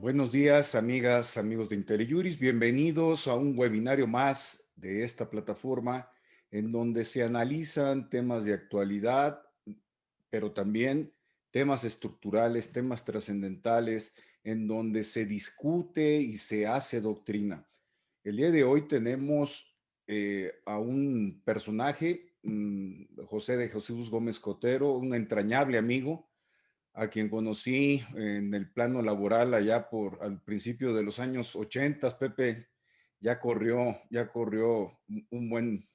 Buenos días, amigas, amigos de IntelliJuris. Bienvenidos a un webinario más de esta plataforma en donde se analizan temas de actualidad, pero también temas estructurales, temas trascendentales, en donde se discute y se hace doctrina. El día de hoy tenemos a un personaje, José de Jesús Gómez Cotero, un entrañable amigo a quien conocí en el plano laboral allá por al principio de los años 80. Pepe ya corrió un buen,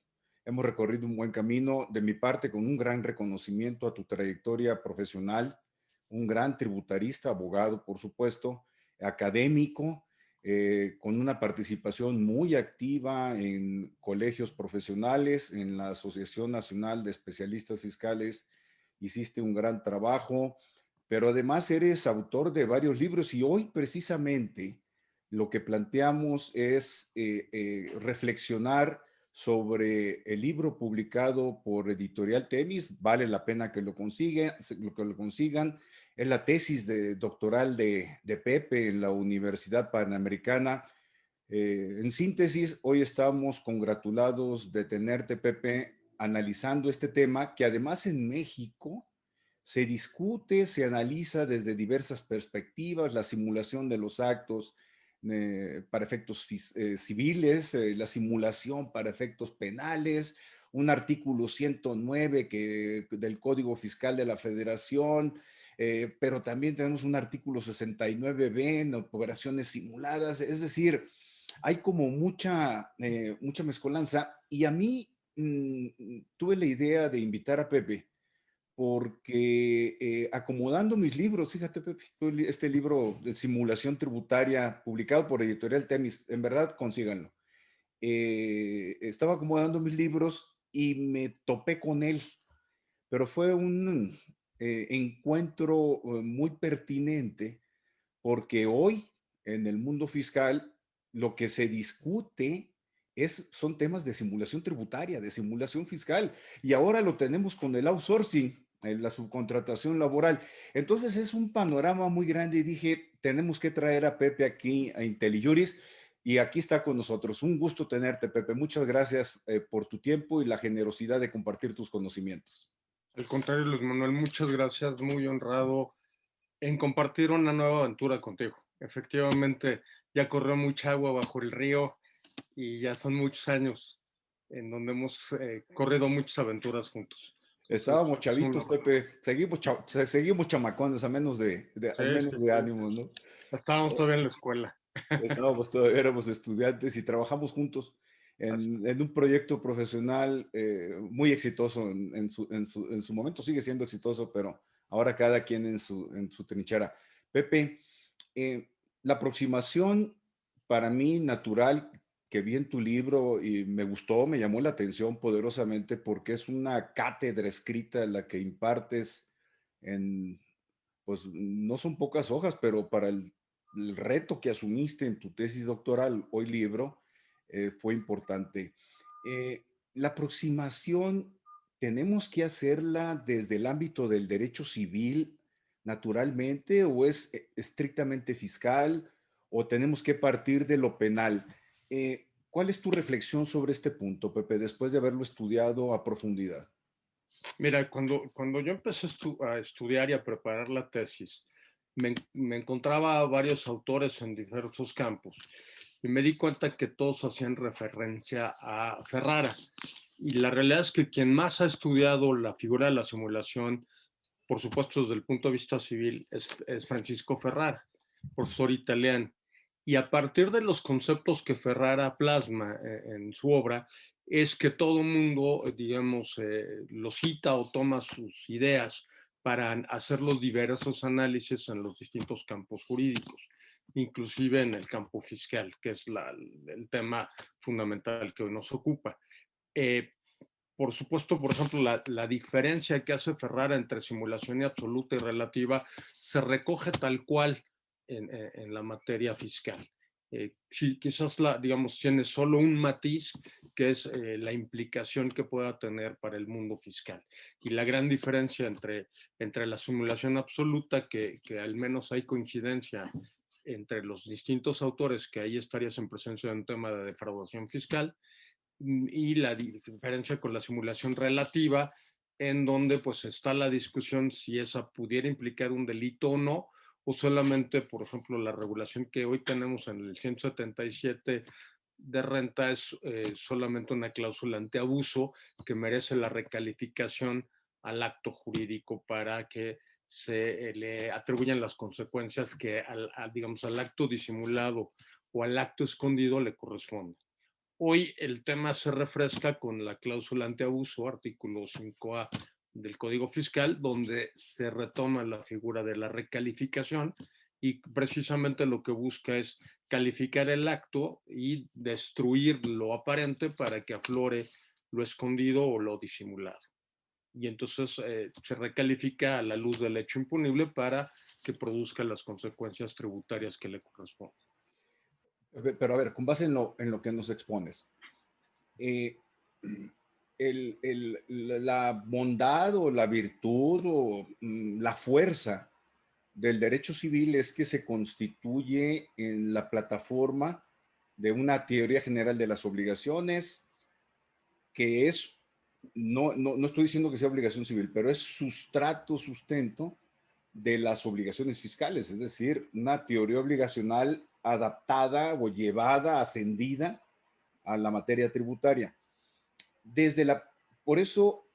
hemos recorrido un buen camino de mi parte con un gran reconocimiento a tu trayectoria profesional, un gran tributarista, abogado, por supuesto, académico, con una participación muy activa en colegios profesionales, en la Asociación Nacional de Especialistas Fiscales. Hiciste un gran trabajo, pero además eres autor de varios libros y hoy precisamente lo que planteamos es reflexionar sobre el libro publicado por Editorial Temis. Vale la pena que lo consigan. Es la tesis doctoral de Pepe en la Universidad Panamericana. En síntesis, hoy estamos congratulados de tenerte, Pepe, analizando este tema que además en México se discute, se analiza desde diversas perspectivas, la simulación de los actos para efectos civiles, la simulación para efectos penales, un artículo 109 del Código Fiscal de la Federación, pero también tenemos un artículo 69B en operaciones simuladas, es decir, hay como mucha mezcolanza y a mí tuve la idea de invitar a Pepe porque acomodando mis libros, fíjate, Pepe, este libro de simulación tributaria publicado por Editorial Temis, en verdad consíganlo. Estaba acomodando mis libros y me topé con él, pero fue un encuentro muy pertinente porque hoy en el mundo fiscal lo que se discute son temas de simulación tributaria, de simulación fiscal, y ahora lo tenemos con el outsourcing, la subcontratación laboral. Entonces es un panorama muy grande y dije, tenemos que traer a Pepe aquí a IntelliJuris y aquí está con nosotros. Un gusto tenerte, Pepe. Muchas gracias por tu tiempo y la generosidad de compartir tus conocimientos. Al contrario, Luis Manuel, muchas gracias, muy honrado en compartir una nueva aventura contigo. Efectivamente, ya corrió mucha agua bajo el río y ya son muchos años en donde hemos corrido muchas aventuras juntos. Entonces, Estábamos es un chavitos, honor. Pepe. Seguimos chamacones, Sí, al sí, menos de sí. ánimo, ¿no? Estábamos todavía en la escuela. Estábamos todavía, éramos estudiantes y trabajamos juntos Así. en un proyecto profesional muy exitoso en su momento. Sigue siendo exitoso, pero ahora cada quien en su trinchera. Pepe, eh, la aproximación para mí natural que vi en tu libro y me gustó, me llamó la atención poderosamente porque es una cátedra escrita la que impartes en, pues no son pocas hojas, pero para el reto que asumiste en tu tesis doctoral, hoy libro, fue importante. La aproximación, ¿tenemos que hacerla desde el ámbito del derecho civil naturalmente o es estrictamente fiscal o tenemos que partir de lo penal? ¿Cuál es tu reflexión sobre este punto, Pepe, después de haberlo estudiado a profundidad? Mira, cuando yo empecé a estudiar y a preparar la tesis, me encontraba a varios autores en diversos campos y me di cuenta que todos hacían referencia a Ferrara. Y la realidad es que quien más ha estudiado la figura de la simulación, por supuesto desde el punto de vista civil, es Francisco Ferrara, profesor italiano. Y a partir de los conceptos que Ferrara plasma en su obra, es que todo mundo, digamos, lo cita o toma sus ideas para hacer los diversos análisis en los distintos campos jurídicos, inclusive en el campo fiscal, que es el tema fundamental que hoy nos ocupa. Eh, por supuesto, por ejemplo, la diferencia que hace Ferrara entre simulación y absoluta y relativa se recoge tal cual en la materia fiscal. Sí, quizás digamos, tiene solo un matiz que es la implicación que pueda tener para el mundo fiscal. Y la gran diferencia entre la simulación absoluta, que al menos hay coincidencia entre los distintos autores, que ahí estarías en presencia de un tema de defraudación fiscal, y la diferencia con la simulación relativa, en donde pues está la discusión si esa pudiera implicar un delito o no, o solamente, por ejemplo, la regulación que hoy tenemos en el 177 de renta es solamente una cláusula antiabuso que merece la recalificación al acto jurídico para que se le atribuyan las consecuencias que digamos, al acto disimulado o al acto escondido le corresponde. Hoy el tema se refresca con la cláusula antiabuso, artículo 5A del Código Fiscal, donde se retoma la figura de la recalificación y precisamente lo que busca es calificar el acto y destruir lo aparente para que aflore lo escondido o lo disimulado. Y entonces se recalifica a la luz del hecho impunible para que produzca las consecuencias tributarias que le corresponden. Pero a ver, con base en lo que nos expones, eh, la bondad o la virtud o la fuerza del derecho civil es que se constituye en la plataforma de una teoría general de las obligaciones que es, no estoy diciendo que sea obligación civil, pero es sustrato, sustento de las obligaciones fiscales, es decir, una teoría obligacional adaptada o llevada, ascendida a la materia tributaria. Por eso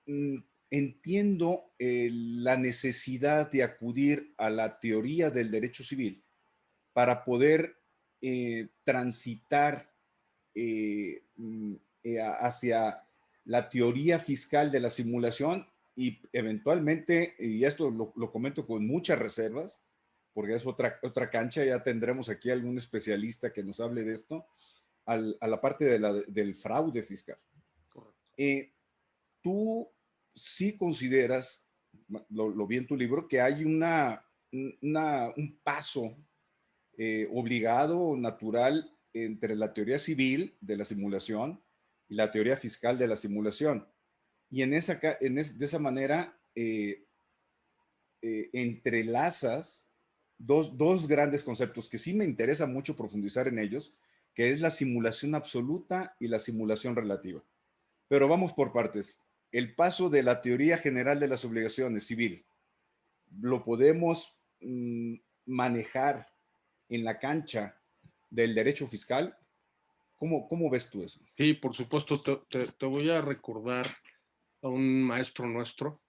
entiendo la necesidad de acudir a la teoría del derecho civil para poder transitar hacia la teoría fiscal de la simulación y eventualmente, y esto lo comento con muchas reservas, porque es otra cancha, ya tendremos aquí algún especialista que nos hable de esto, a la parte del fraude fiscal. Tú sí consideras, lo vi en tu libro, que hay un paso obligado, natural, entre la teoría civil de la simulación y la teoría fiscal de la simulación. Y de esa manera entrelazas dos grandes conceptos que sí me interesa mucho profundizar en ellos, que es la simulación absoluta y la simulación relativa. Pero vamos por partes. El paso de la teoría general de las obligaciones civil, ¿lo podemos manejar en la cancha del derecho fiscal? ¿Cómo ves tú eso? Sí, por supuesto, te voy a recordar a un maestro nuestro,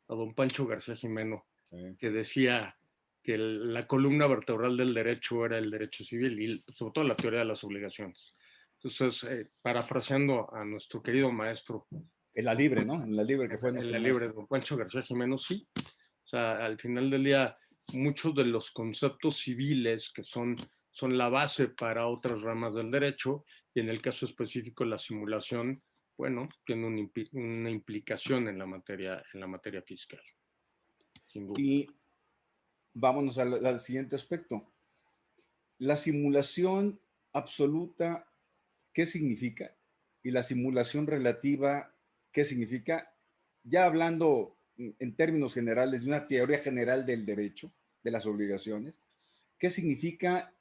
a don Pancho García Jimeno, Sí. que decía que la columna vertebral del derecho era el derecho civil y sobre todo la teoría de las obligaciones. Entonces, parafraseando a nuestro querido maestro. En la libre, ¿no? En la libre que fue En nuestro la libre, maestro. don Pancho García Jimeno, sí. O sea, al final del día, muchos de los conceptos civiles que son la base para otras ramas del derecho, y en el caso específico la simulación, bueno, tiene una implicación en la materia fiscal, sin duda. Y vámonos al siguiente aspecto. La simulación absoluta, ¿qué significa? Y la simulación relativa, ¿qué significa? Ya hablando en términos generales de una teoría general del derecho, de las obligaciones, ¿qué significa?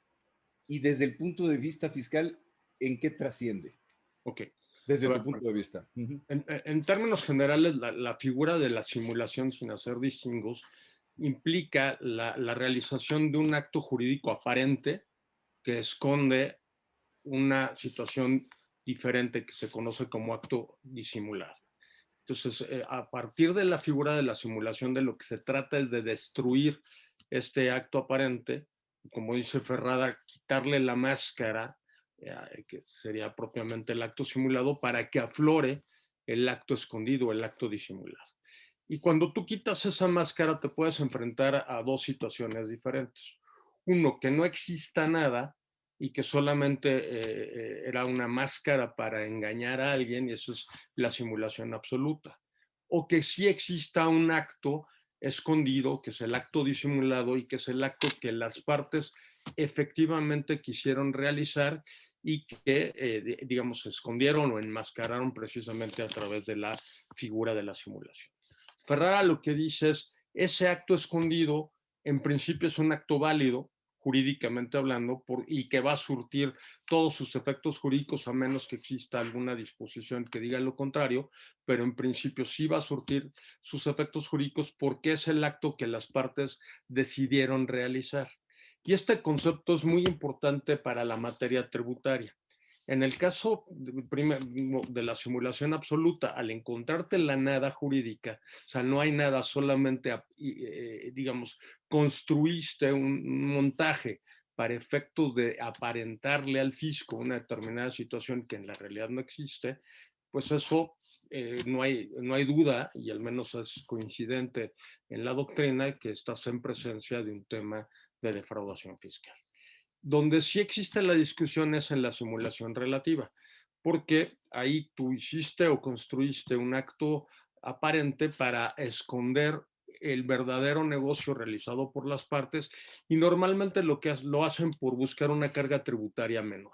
Y desde el punto de vista fiscal, ¿en qué trasciende? Ok. Desde A tu ver, punto de vista. en términos generales, la figura de la simulación, sin hacer distingos, implica la realización de un acto jurídico aparente que esconde una situación diferente que se conoce como acto disimulado. Entonces, a partir de la figura de la simulación, de lo que se trata es de destruir este acto aparente, como dice Ferrada, quitarle la máscara, que sería propiamente el acto simulado, para que aflore el acto escondido, el acto disimulado. Y cuando tú quitas esa máscara, te puedes enfrentar a dos situaciones diferentes. Uno, que no exista nada y que solamente era una máscara para engañar a alguien, y eso es la simulación absoluta. O que sí exista un acto escondido, que es el acto disimulado y que es el acto que las partes efectivamente quisieron realizar y que, digamos, se escondieron o enmascararon precisamente a través de la figura de la simulación. Ferrara lo que dice es, ese acto escondido en principio es un acto válido jurídicamente hablando, y que va a surtir todos sus efectos jurídicos a menos que exista alguna disposición que diga lo contrario, pero en principio sí va a surtir sus efectos jurídicos porque es el acto que las partes decidieron realizar. Y este concepto es muy importante para la materia tributaria. En el caso de la simulación absoluta, al encontrarte la nada jurídica, o sea, no hay nada, solamente, digamos, construiste un montaje para efectos de aparentarle al fisco una determinada situación que en la realidad no existe, pues eso no hay duda, y al menos es coincidente en la doctrina, que estás en presencia de un tema de defraudación fiscal. Donde sí existe la discusión es en la simulación relativa, porque ahí tú hiciste o construiste un acto aparente para esconder el verdadero negocio realizado por las partes, y normalmente lo hacen por buscar una carga tributaria menor.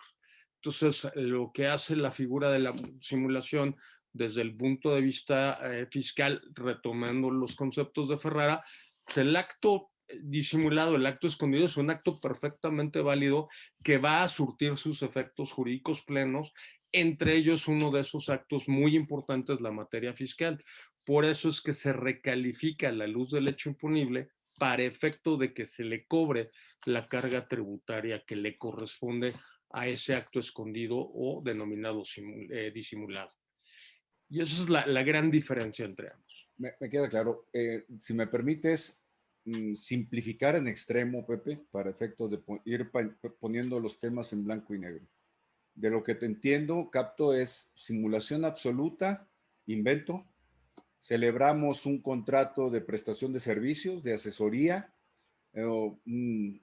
Entonces, lo que hace la figura de la simulación desde el punto de vista fiscal, retomando los conceptos de Ferrara, pues el acto disimulado, el acto escondido, es un acto perfectamente válido que va a surtir sus efectos jurídicos plenos, entre ellos uno de esos actos muy importantes, la materia fiscal. Por eso es que se recalifica a la luz del hecho imponible para efecto de que se le cobre la carga tributaria que le corresponde a ese acto escondido o denominado disimulado. Y esa es la gran diferencia entre ambos. Me queda claro. Si me permites simplificar en extremo, Pepe, para efectos de ir poniendo los temas en blanco y negro. De lo que te entiendo, capto, es simulación absoluta, invento. Celebramos un contrato de prestación de servicios, de asesoría,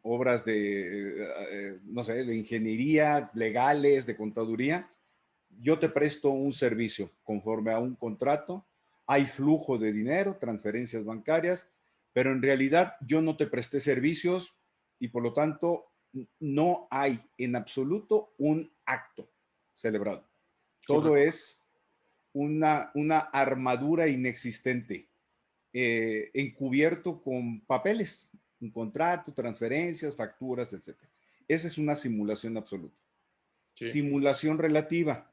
obras de, no sé, de ingeniería, legales, de contaduría. Yo te presto un servicio conforme a un contrato, hay flujo de dinero, transferencias bancarias, pero en realidad yo no te presté servicios y por lo tanto no hay en absoluto un acto celebrado. Todo Correcto. es una armadura inexistente, encubierto con papeles, un contrato, transferencias, facturas, etc. Esa es una simulación absoluta. Sí. Simulación relativa.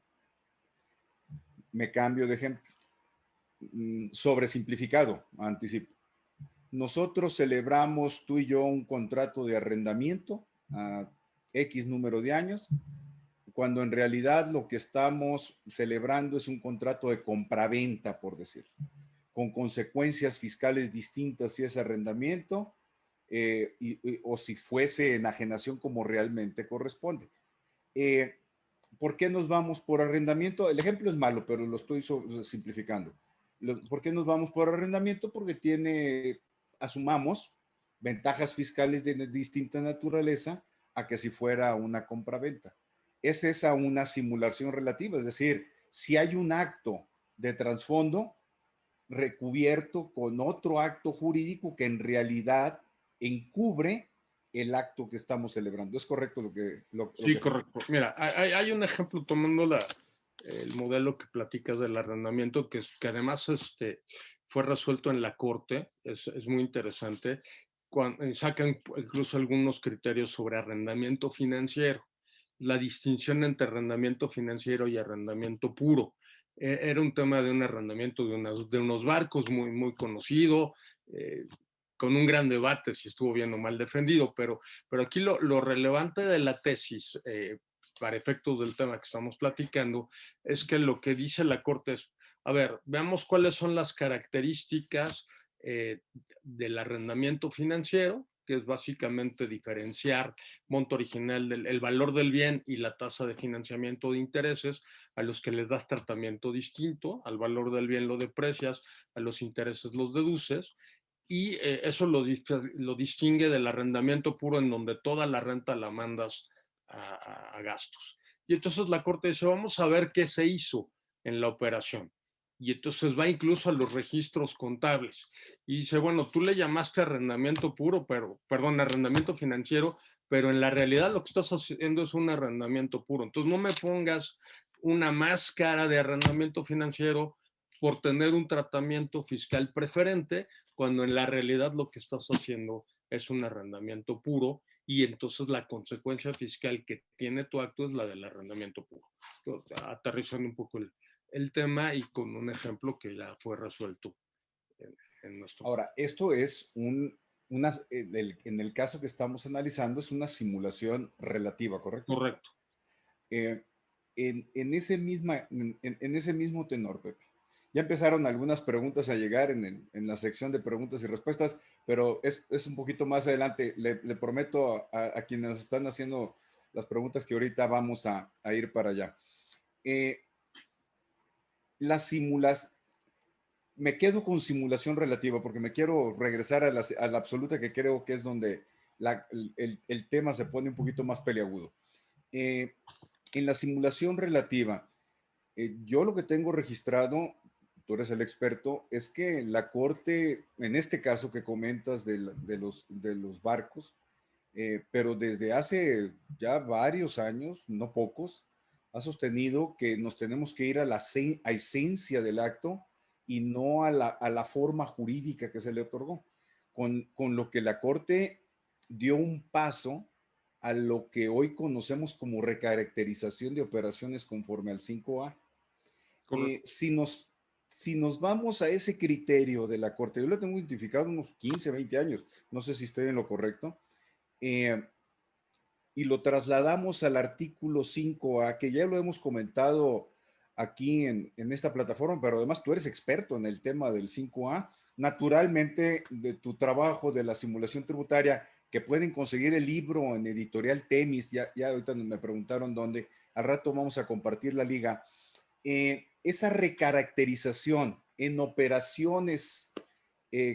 Me cambio de ejemplo. Sobresimplificado, anticipo. Nosotros celebramos tú y yo un contrato de arrendamiento a X número de años, cuando en realidad lo que estamos celebrando es un contrato de compraventa, por decir, con consecuencias fiscales distintas si es arrendamiento o si fuese enajenación como realmente corresponde. ¿Por qué nos vamos por arrendamiento? El ejemplo es malo, pero lo estoy simplificando. ¿Por qué nos vamos por arrendamiento? Porque asumamos, ventajas fiscales de distinta naturaleza a que si fuera una compraventa. Es esa una simulación relativa, es decir, si hay un acto de trasfondo recubierto con otro acto jurídico que en realidad encubre el acto que estamos celebrando. ¿Es correcto lo Sí, que... correcto. Mira, hay un ejemplo tomando el modelo que platicas del arrendamiento, que además fue resuelto en la corte, es muy interesante. Sacan incluso algunos criterios sobre arrendamiento financiero, la distinción entre arrendamiento financiero y arrendamiento puro. Era un tema de un arrendamiento de unos barcos muy conocido, con un gran debate si estuvo bien o mal defendido, pero aquí lo relevante de la tesis, para efectos del tema que estamos platicando, es que lo que dice la Corte es, a ver, veamos cuáles son las características del arrendamiento financiero, que es básicamente diferenciar monto original el valor del bien y la tasa de financiamiento de intereses, a los que les das tratamiento distinto, al valor del bien lo deprecias, a los intereses los deduces, y eso lo distingue del arrendamiento puro, en donde toda la renta la mandas a gastos. Y entonces la Corte dice, vamos a ver qué se hizo en la operación. Y entonces va incluso a los registros contables. Y dice, bueno, tú le llamaste arrendamiento puro, arrendamiento financiero, pero en la realidad lo que estás haciendo es un arrendamiento puro. Entonces no me pongas una máscara de arrendamiento financiero por tener un tratamiento fiscal preferente, cuando en la realidad lo que estás haciendo es un arrendamiento puro, y entonces la consecuencia fiscal que tiene tu acto es la del arrendamiento puro. Aterrizando un poco el tema y con un ejemplo que ya fue resuelto en nuestro caso. Ahora, esto es en el caso que estamos analizando, es una simulación relativa, ¿correcto? Correcto. Eh, en ese mismo tenor, Pepe. Ya empezaron algunas preguntas a llegar en la sección de preguntas y respuestas, pero es un poquito más adelante. Le prometo a quienes nos están haciendo las preguntas que ahorita vamos a ir para allá. Las simulas, me quedo con simulación relativa porque me quiero regresar a la absoluta, que creo que es donde el tema se pone un poquito más peliagudo. En la simulación relativa, yo lo que tengo registrado, tú eres el experto, es que la Corte, en este caso que comentas de los barcos, pero desde hace ya varios años, no pocos, ha sostenido que nos tenemos que ir a la a esencia del acto y no a la forma jurídica que se le otorgó, con lo que la Corte dio un paso a lo que hoy conocemos como recaracterización de operaciones conforme al 5A. Correcto. Si nos vamos a ese criterio de la Corte, yo lo tengo identificado unos 15, 20 años, no sé si estoy en lo correcto, eh, y lo trasladamos al artículo 5A, que ya lo hemos comentado aquí en esta plataforma, pero además tú eres experto en el tema del 5A, naturalmente de tu trabajo de la simulación tributaria, que pueden conseguir el libro en Editorial Temis, ya ahorita me preguntaron dónde, al rato vamos a compartir la liga. Esa recaracterización en operaciones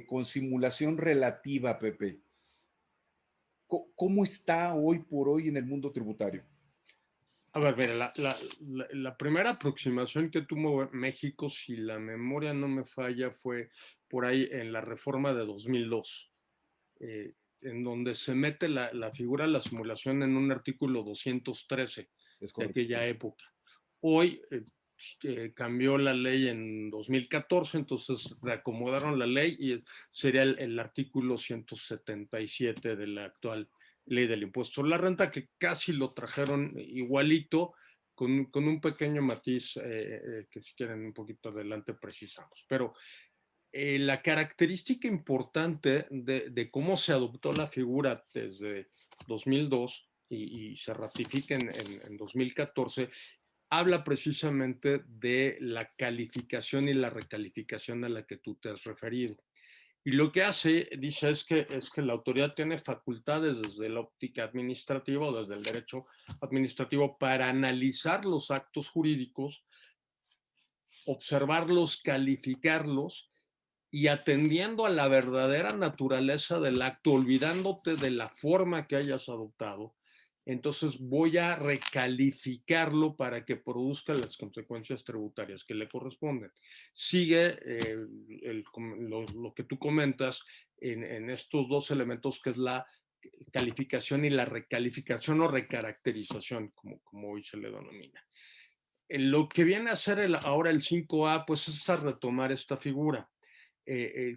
con simulación relativa, Pepe, ¿cómo está hoy por hoy en el mundo tributario? A ver, mira, la primera aproximación que tuvo México, si la memoria no me falla, fue por ahí en la reforma de 2002, en donde se mete la figura de la simulación en un artículo 213 Es de correcto, sí. aquella época. Hoy cambió la ley en 2014, entonces reacomodaron la ley y sería el artículo 177 de la actual ley del impuesto sobre la renta, que casi lo trajeron igualito, con un pequeño matiz que si quieren un poquito adelante precisamos. Pero la característica importante de cómo se adoptó la figura desde 2002 y se ratifica en 2014 habla precisamente de la calificación y la recalificación a la que tú te has referido. Y lo que hace, dice, es que la autoridad tiene facultades desde la óptica administrativa o desde el derecho administrativo para analizar los actos jurídicos, observarlos, calificarlos y atendiendo a la verdadera naturaleza del acto, olvidándote de la forma que hayas adoptado, entonces voy a recalificarlo para que produzca las consecuencias tributarias que le corresponden. Sigue lo que tú comentas en estos dos elementos, que es la calificación y la recalificación o recaracterización, como hoy se le denomina. Lo que viene a hacer ahora el 5A, pues es a retomar esta figura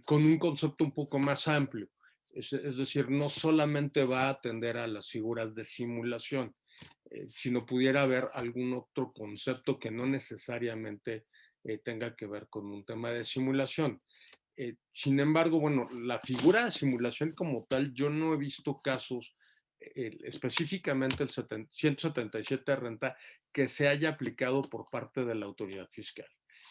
con un concepto un poco más amplio. Es decir, no solamente va a atender a las figuras de simulación, sino pudiera haber algún otro concepto que no necesariamente tenga que ver con un tema de simulación. Sin embargo, bueno, la figura de simulación como tal, yo no he visto casos, específicamente el 177 de renta, que se haya aplicado por parte de la autoridad fiscal.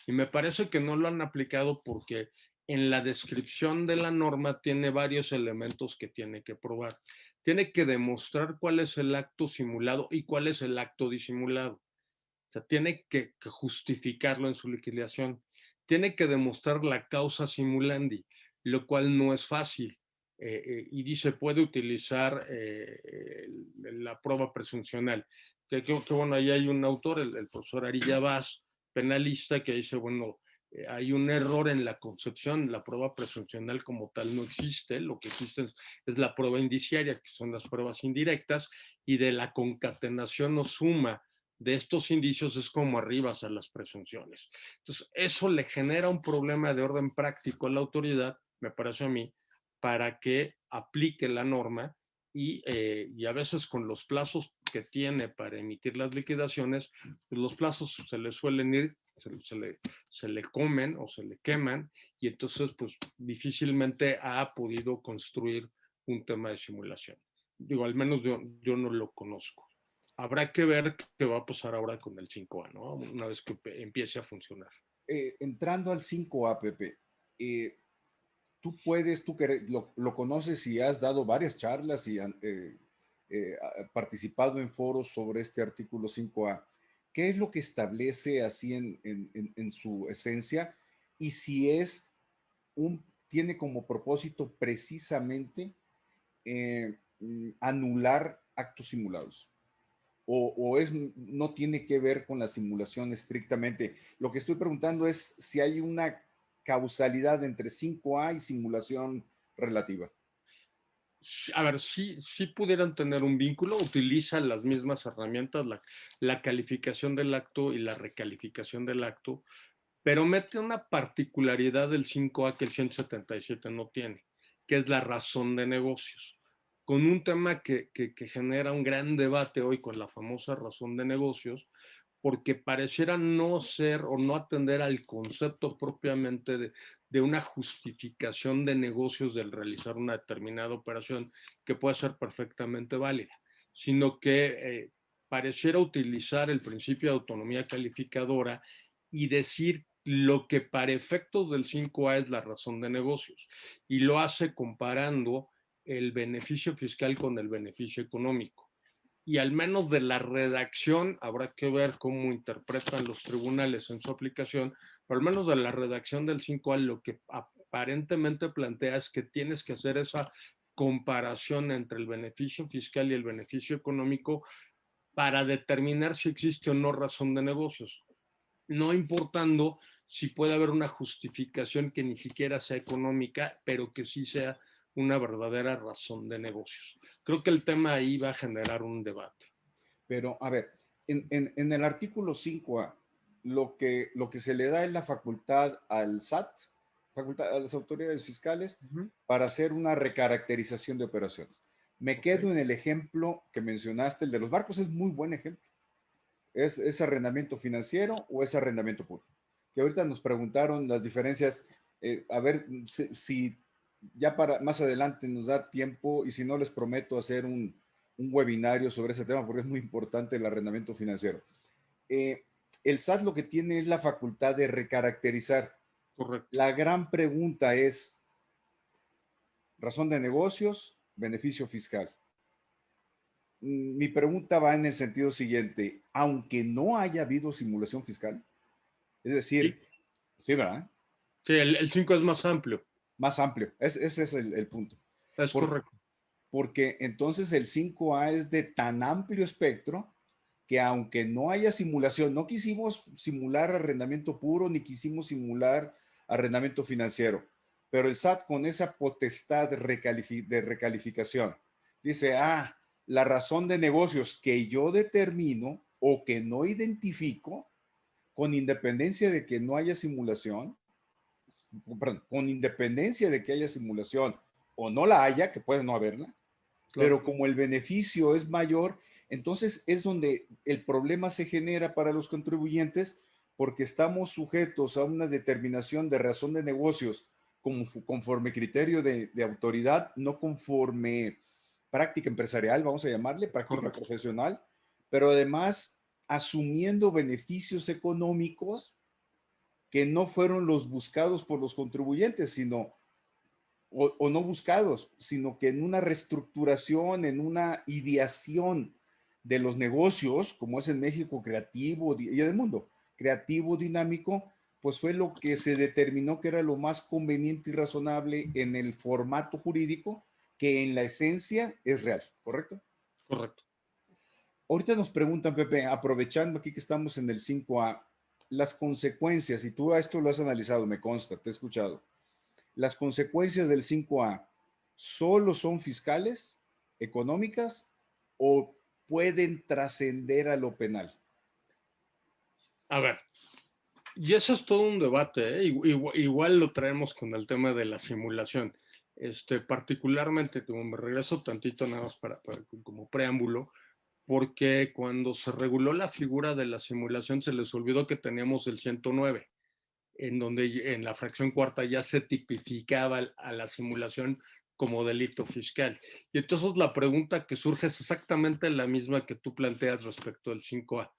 Y me parece que no lo han aplicado porque en la descripción de la norma tiene varios elementos que tiene que probar. Tiene que demostrar cuál es el acto simulado y cuál es el acto disimulado. O sea, tiene que justificarlo en su liquidación. Tiene que demostrar la causa simulandi, lo cual no es fácil. Y dice, puede utilizar la prueba presuncional. Que bueno, ahí hay un autor, el profesor Arilla Vaz, penalista, que dice, bueno, hay un error en la concepción, la prueba presuncional como tal no existe, lo que existe es la prueba indiciaria, que son las pruebas indirectas, y de la concatenación o suma de estos indicios es como arribas a las presunciones. Entonces, eso le genera un problema de orden práctico a la autoridad, me parece a mí, para que aplique la norma y a veces con los plazos que tiene para emitir las liquidaciones, pues los plazos se le suelen ir, se le comen o se le queman, y entonces pues difícilmente ha podido construir un tema de simulación. Digo, al menos yo no lo conozco. Habrá que ver qué va a pasar ahora con el 5A, ¿no? Una vez que empiece a funcionar. Entrando al 5A, Pepe, tú que lo conoces y has dado varias charlas y participado en foros sobre este artículo 5A. ¿Qué es lo que establece así en su esencia? Y si tiene como propósito precisamente anular actos simulados. No tiene que ver con la simulación estrictamente. Lo que estoy preguntando es si hay una causalidad entre 5A y simulación relativa. A ver, sí pudieran tener un vínculo, utilizan las mismas herramientas, la calificación del acto y la recalificación del acto, pero mete una particularidad del 5A que el 177 no tiene, que es la razón de negocios, con un tema que genera un gran debate hoy con la famosa razón de negocios, porque pareciera no ser o no atender al concepto propiamente de una justificación de negocios del realizar una determinada operación que puede ser perfectamente válida, sino que pareciera utilizar el principio de autonomía calificadora y decir lo que para efectos del 5A es la razón de negocios, y lo hace comparando el beneficio fiscal con el beneficio económico. Y al menos de la redacción, habrá que ver cómo interpretan los tribunales en su aplicación, pero al menos de la redacción del 5A, lo que aparentemente plantea es que tienes que hacer esa comparación entre el beneficio fiscal y el beneficio económico para determinar si existe o no razón de negocios, no importando si puede haber una justificación que ni siquiera sea económica, pero que sí sea una verdadera razón de negocios. Creo que el tema ahí va a generar un debate. Pero, a ver, en el artículo 5A, lo que se le da es la facultad al SAT, a las autoridades fiscales, para hacer una recaracterización de operaciones. Me quedo en el ejemplo que mencionaste, el de los barcos es muy buen ejemplo. ¿Es arrendamiento financiero o es arrendamiento puro? Que ahorita nos preguntaron las diferencias, a ver si ya para más adelante nos da tiempo y si no les prometo hacer un webinario sobre ese tema porque es muy importante el arrendamiento financiero. El SAT lo que tiene es la facultad de recaracterizar. Correcto. La gran pregunta es, razón de negocios, beneficio fiscal. Mi pregunta va en el sentido siguiente, aunque no haya habido simulación fiscal, es Sí, decir, sí, ¿verdad? sí, el 5 es más amplio. Más amplio, ese es el punto. Es Por, correcto. porque entonces el 5A es de tan amplio espectro que aunque no haya simulación, no quisimos simular arrendamiento puro ni quisimos simular arrendamiento financiero, pero el SAT con esa potestad de recalificación dice, la razón de negocios que yo determino o que no identifico, con independencia de que no haya simulación, perdón, con independencia de que haya simulación o no la haya, que puede no haberla, Claro. pero como el beneficio es mayor, entonces es donde el problema se genera para los contribuyentes porque estamos sujetos a una determinación de razón de negocios conforme criterio de autoridad, no conforme práctica empresarial, vamos a llamarle, práctica Correcto. profesional, pero además asumiendo beneficios económicos que no fueron los buscados por los contribuyentes, sino o no buscados, sino que en una reestructuración, en una ideación de los negocios, como es en México creativo y en el mundo, creativo, dinámico, pues fue lo que se determinó que era lo más conveniente y razonable en el formato jurídico, que en la esencia es real, ¿correcto? Correcto. Ahorita nos preguntan, Pepe, aprovechando aquí que estamos en el 5A, las consecuencias, y tú a esto lo has analizado, me consta, te he escuchado. Las consecuencias del 5A solo son fiscales, económicas o pueden trascender a lo penal. A ver, y eso es todo un debate, ¿eh? Igual lo traemos con el tema de la simulación. particularmente, como me regreso tantito nada más como preámbulo, porque cuando se reguló la figura de la simulación se les olvidó que teníamos el 109, en donde en la fracción cuarta ya se tipificaba a la simulación como delito fiscal. Y entonces la pregunta que surge es exactamente la misma que tú planteas respecto al 5A.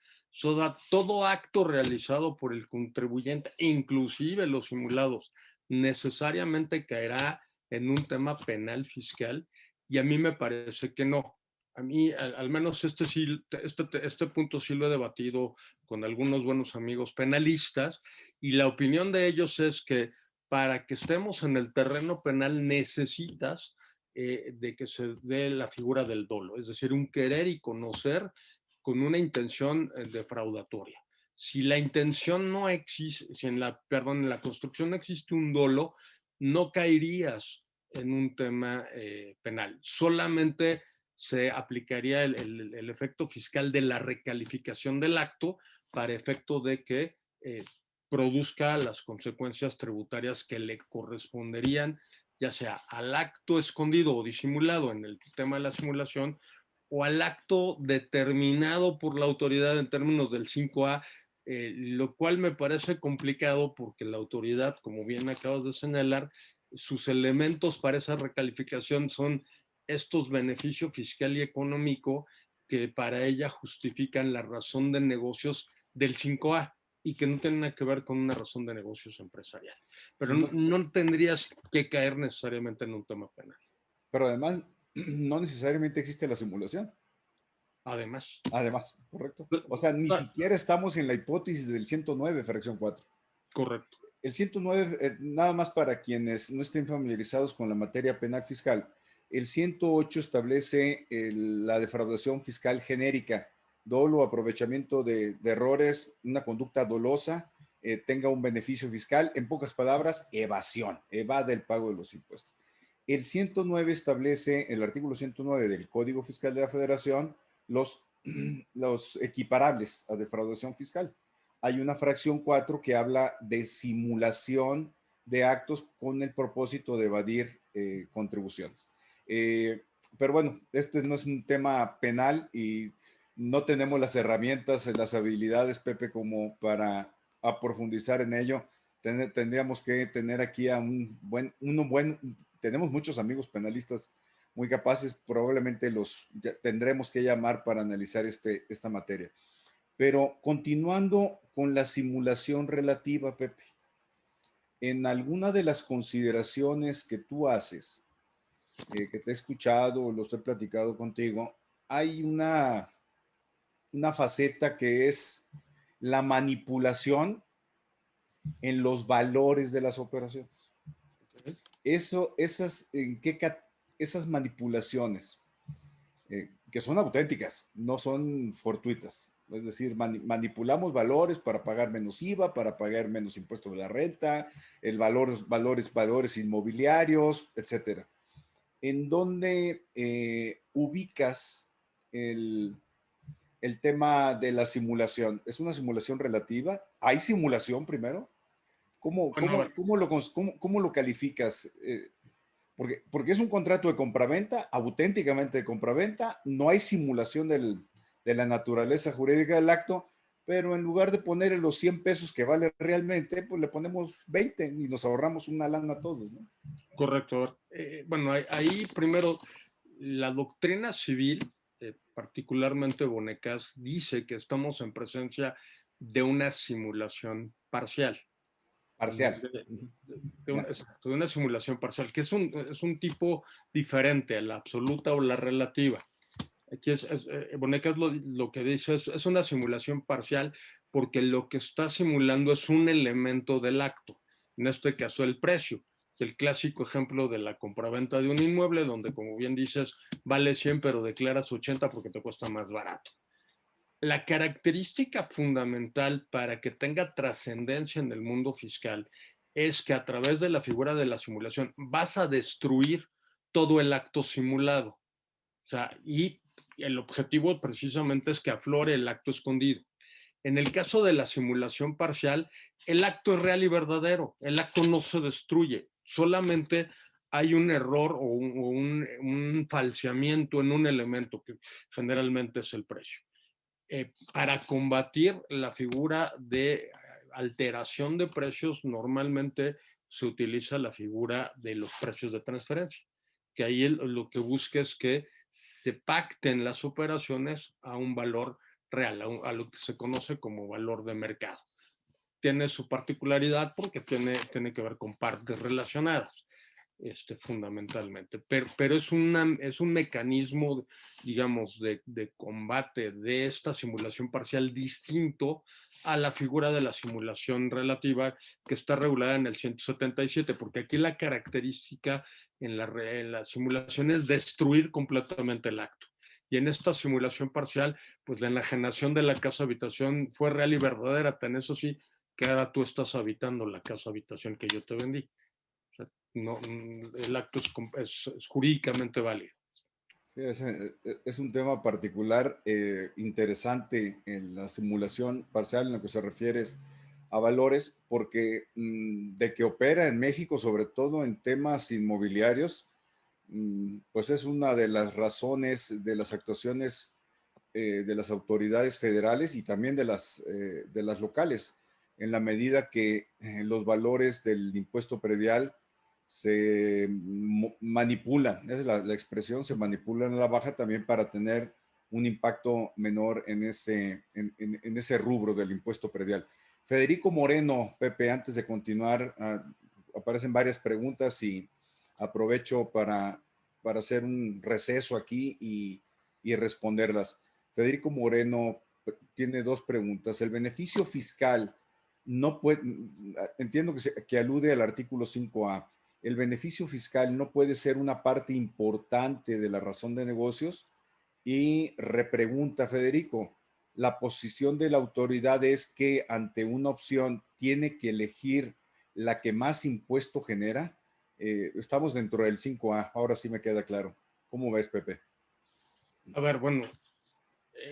Todo acto realizado por el contribuyente, inclusive los simulados, necesariamente caerá en un tema penal fiscal, y a mí me parece que no. A mí, al menos este punto sí lo he debatido con algunos buenos amigos penalistas, y la opinión de ellos es que para que estemos en el terreno penal necesitas de que se dé la figura del dolo, es decir, un querer y conocer con una intención defraudatoria. Si la intención no existe, si en la construcción no existe un dolo, no caerías en un tema penal. Solamente se aplicaría el efecto fiscal de la recalificación del acto para efecto de que produzca las consecuencias tributarias que le corresponderían, ya sea al acto escondido o disimulado en el tema de la simulación, o al acto determinado por la autoridad en términos del 5A, lo cual me parece complicado porque la autoridad, como bien acabas de señalar, sus elementos para esa recalificación son estos beneficios fiscal y económico que para ella justifican la razón de negocios del 5A y que no tienen nada que ver con una razón de negocios empresarial. Pero No, no tendrías que caer necesariamente en un tema penal. pero además, no necesariamente existe la simulación. Además, Además, correcto. O sea, ni siquiera estamos en la hipótesis del 109, fracción 4. correcto. El 109, nada más para quienes no estén familiarizados con la materia penal fiscal, el 108 establece la defraudación fiscal genérica, dolo, aprovechamiento de errores, una conducta dolosa, tenga un beneficio fiscal, en pocas palabras, evasión, evade el pago de los impuestos. El 109 establece, el artículo 109 del Código Fiscal de la Federación, los equiparables a defraudación fiscal. Hay una fracción 4 que habla de simulación de actos con el propósito de evadir contribuciones. Pero bueno, este no es un tema penal y no tenemos las herramientas, las habilidades, Pepe, como para profundizar en ello. Tendríamos que tener aquí a tenemos muchos amigos penalistas muy capaces, probablemente tendremos que llamar para analizar esta materia. Pero continuando con la simulación relativa, Pepe, en alguna de las consideraciones que tú haces, que te he escuchado, los he platicado contigo, hay una faceta que es la manipulación en los valores de las operaciones. Esas manipulaciones, que son auténticas, no son fortuitas. Es decir, manipulamos valores para pagar menos IVA, para pagar menos impuestos de la renta, valores inmobiliarios, etcétera. ¿En dónde ubicas el tema de la simulación? ¿Es una simulación relativa? ¿Hay simulación primero? ¿Cómo lo calificas? Porque es un contrato de compraventa, auténticamente de compraventa, no hay simulación de la naturaleza jurídica del acto, pero en lugar de ponerle los 100 pesos que vale realmente, pues le ponemos 20 y nos ahorramos una lana a todos, ¿no? Correcto. Bueno, ahí primero, la doctrina civil, particularmente Bonecas, dice que estamos en presencia de una simulación parcial. Parcial. De una simulación parcial, que es un tipo diferente a la absoluta o la relativa. Aquí Bonecas lo que dice es una simulación parcial porque lo que está simulando es un elemento del acto, en este caso el precio. El clásico ejemplo de la compraventa de un inmueble donde, como bien dices, vale 100 pero declaras 80 porque te cuesta más barato. La característica fundamental para que tenga trascendencia en el mundo fiscal es que a través de la figura de la simulación vas a destruir todo el acto simulado. O sea, y el objetivo precisamente es que aflore el acto escondido. En el caso de la simulación parcial, el acto es real y verdadero. El acto no se destruye, solamente hay un error o un falseamiento en un elemento que generalmente es el precio. Para combatir la figura de alteración de precios, normalmente se utiliza la figura de los precios de transferencia, que ahí lo que busca es que se pacten las operaciones a un valor real, a lo que se conoce como valor de mercado. Tiene su particularidad porque tiene que ver con partes relacionadas, fundamentalmente. Pero es un mecanismo, digamos, de combate de esta simulación parcial distinto a la figura de la simulación relativa que está regulada en el 177, porque aquí la característica en la simulación es destruir completamente el acto. Y en esta simulación parcial, pues la enajenación de la casa habitación fue real y verdadera, tan eso sí, que ahora tú estás habitando la casa habitación que yo te vendí. O sea, no, el acto es jurídicamente válido. Sí, es un tema particular, interesante en la simulación parcial en lo que se refiere a valores, porque de que opera en México, sobre todo en temas inmobiliarios, pues es una de las razones de las actuaciones de las autoridades federales y también de las locales, en la medida que los valores del impuesto predial se manipulan, esa es la expresión, se manipulan a la baja también para tener un impacto menor en en ese rubro del impuesto predial. Federico Moreno, Pepe, antes de continuar, aparecen varias preguntas y aprovecho para hacer un receso aquí y responderlas. Federico Moreno tiene dos preguntas. El beneficio fiscal no puede, entiendo que alude al artículo 5A. El beneficio fiscal no puede ser una parte importante de la razón de negocios. Y repregunta Federico, la posición de la autoridad es que ante una opción tiene que elegir la que más impuesto genera. Estamos dentro del 5A, ahora sí me queda claro. ¿Cómo ves, Pepe? A ver, bueno,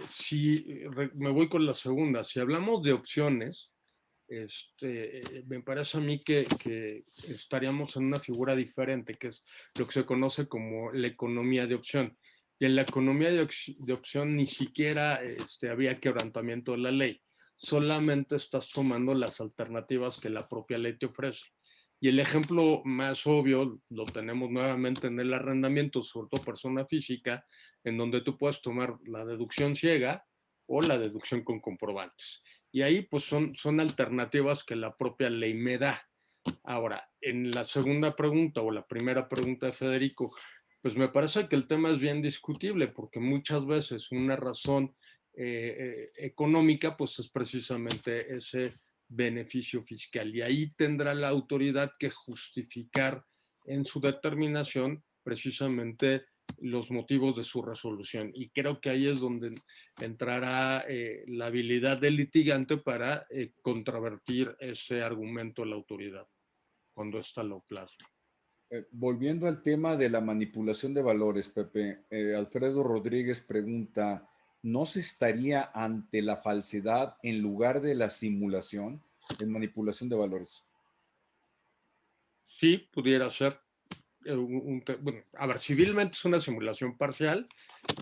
si me voy con la segunda, si hablamos de opciones, me parece a mí que estaríamos en una figura diferente, que es lo que se conoce como la economía de opción. Y en la economía de opción ni siquiera había quebrantamiento de la ley, solamente estás tomando las alternativas que la propia ley te ofrece. Y el ejemplo más obvio lo tenemos nuevamente en el arrendamiento, sobre todo persona física, en donde tú puedes tomar la deducción ciega o la deducción con comprobantes. Y ahí pues son alternativas que la propia ley me da. Ahora, en la segunda pregunta o la primera pregunta de Federico, pues me parece que el tema es bien discutible porque muchas veces una razón económica pues es precisamente ese beneficio fiscal y ahí tendrá la autoridad que justificar en su determinación precisamente los motivos de su resolución. Y creo que ahí es donde entrará la habilidad del litigante para contravertir ese argumento de la autoridad cuando ésta lo plasma. Volviendo al tema de la manipulación de valores, Pepe, Alfredo Rodríguez pregunta, ¿no se estaría ante la falsedad en lugar de la simulación en manipulación de valores? Sí, pudiera ser. Bueno, a ver, civilmente es una simulación parcial.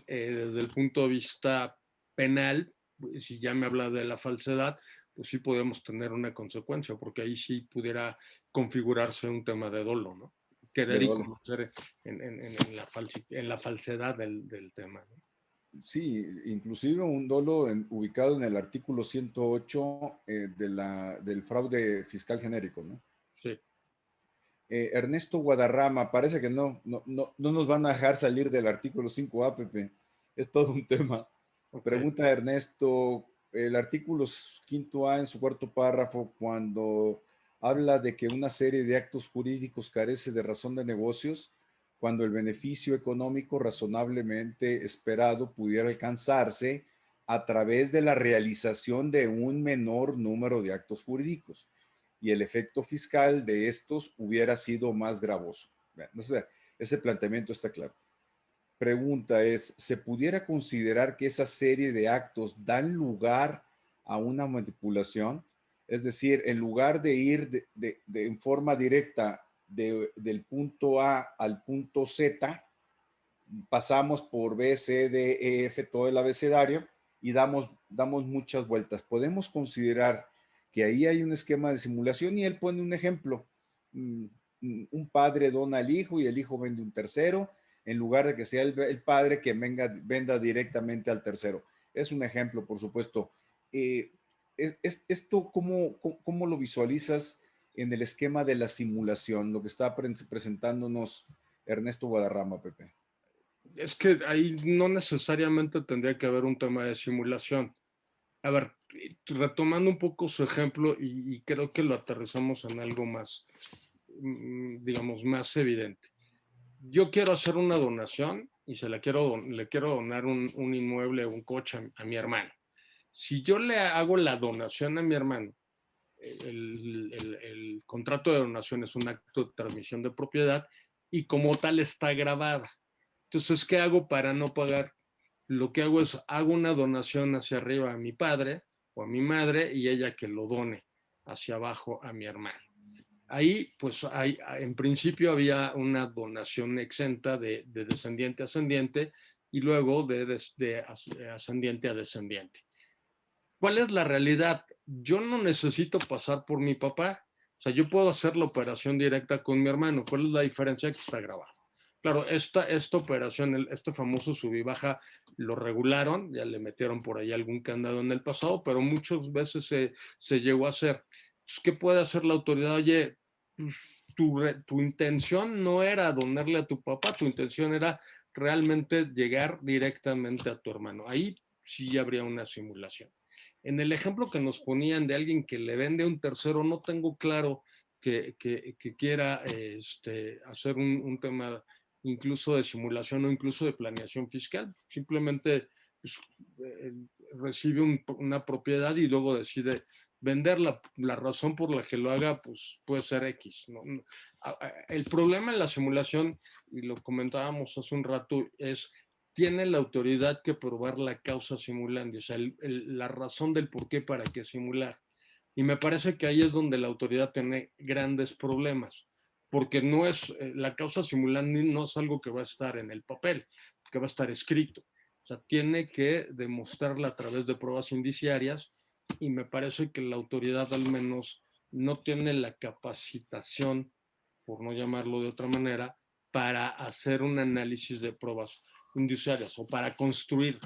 Desde el punto de vista penal, si ya me habla de la falsedad, pues sí podemos tener una consecuencia, porque ahí sí pudiera configurarse un tema de dolo, ¿no? De Querer y dólar. conocer en la falsedad del tema, ¿no? Sí, inclusive un dolo ubicado en el artículo 108 del fraude fiscal genérico, ¿no? Sí, Ernesto Guadarrama, parece que no nos van a dejar salir del artículo 5A, Pepe. Es todo un tema. ok. Pregunta Ernesto, el artículo 5A en su cuarto párrafo, cuando habla de que una serie de actos jurídicos carece de razón de negocios, cuando el beneficio económico razonablemente esperado pudiera alcanzarse a través de la realización de un menor número de actos jurídicos y el efecto fiscal de estos hubiera sido más gravoso. Entonces, ese planteamiento está claro. Pregunta es, ¿se pudiera considerar que esa serie de actos dan lugar a una manipulación? Es decir, en lugar de ir en forma directa del punto A al punto Z, pasamos por B, C, D, E, F, todo el abecedario y damos muchas vueltas. Podemos considerar que ahí hay un esquema de simulación y él pone un ejemplo. Un padre dona al hijo y el hijo vende un tercero, en lugar de que sea el padre que venda directamente al tercero. Es un ejemplo, por supuesto. ¿Esto cómo lo visualizas en el esquema de la simulación, lo que está presentándonos Ernesto Guadarrama, Pepe? Es que ahí no necesariamente tendría que haber un tema de simulación. A ver, retomando un poco su ejemplo y creo que lo aterrizamos en algo más, digamos, más evidente. Yo quiero hacer una donación y le quiero donar un inmueble o un coche a mi hermano. Si yo le hago la donación a mi hermano, el contrato de donación es un acto de transmisión de propiedad y como tal está grabada. Entonces, ¿qué hago para no pagar? Lo que hago es, hago una donación hacia arriba a mi padre o a mi madre y ella que lo done hacia abajo a mi hermano. Ahí, pues, en principio había una donación exenta de descendiente a ascendiente y luego de ascendiente a descendiente. ¿Cuál es la realidad? Yo no necesito pasar por mi papá. O sea, yo puedo hacer la operación directa con mi hermano. ¿Cuál es la diferencia? Que está grabado. Claro, esta operación, este famoso sub y baja, lo regularon, ya le metieron por ahí algún candado en el pasado, pero muchas veces se llegó a hacer. Entonces, ¿qué puede hacer la autoridad? Oye, pues, tu intención no era donarle a tu papá, tu intención era realmente llegar directamente a tu hermano. Ahí sí habría una simulación. En el ejemplo que nos ponían de alguien que le vende a un tercero, no tengo claro que quiera hacer un tema incluso de simulación o incluso de planeación fiscal. Simplemente pues, eh, recibe una propiedad y luego decide venderla. La razón por la que lo haga pues, puede ser X. ¿No? El problema en la simulación, y lo comentábamos hace un rato, es tiene la autoridad que probar la causa simulandi, o sea, la razón del por qué para qué simular. Y me parece que ahí es donde la autoridad tiene grandes problemas, porque no es, la causa simulandi no es algo que va a estar en el papel, que va a estar escrito. O sea, tiene que demostrarla a través de pruebas indiciarias y me parece que la autoridad al menos no tiene la capacitación, por no llamarlo de otra manera, para hacer un análisis de pruebas indiciarias o para construir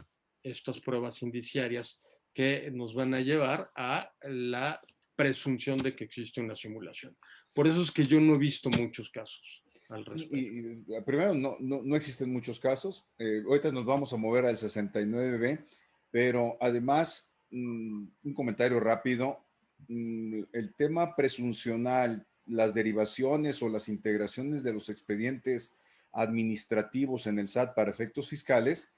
estas pruebas indiciarias que nos van a llevar a la presunción de que existe una simulación. Por eso es que yo no he visto muchos casos al Sí, respecto. primero, no existen muchos casos. Ahorita nos vamos a mover al 69B, pero además, un comentario rápido. El tema presuncional, las derivaciones o las integraciones de los expedientes administrativos en el SAT para efectos fiscales,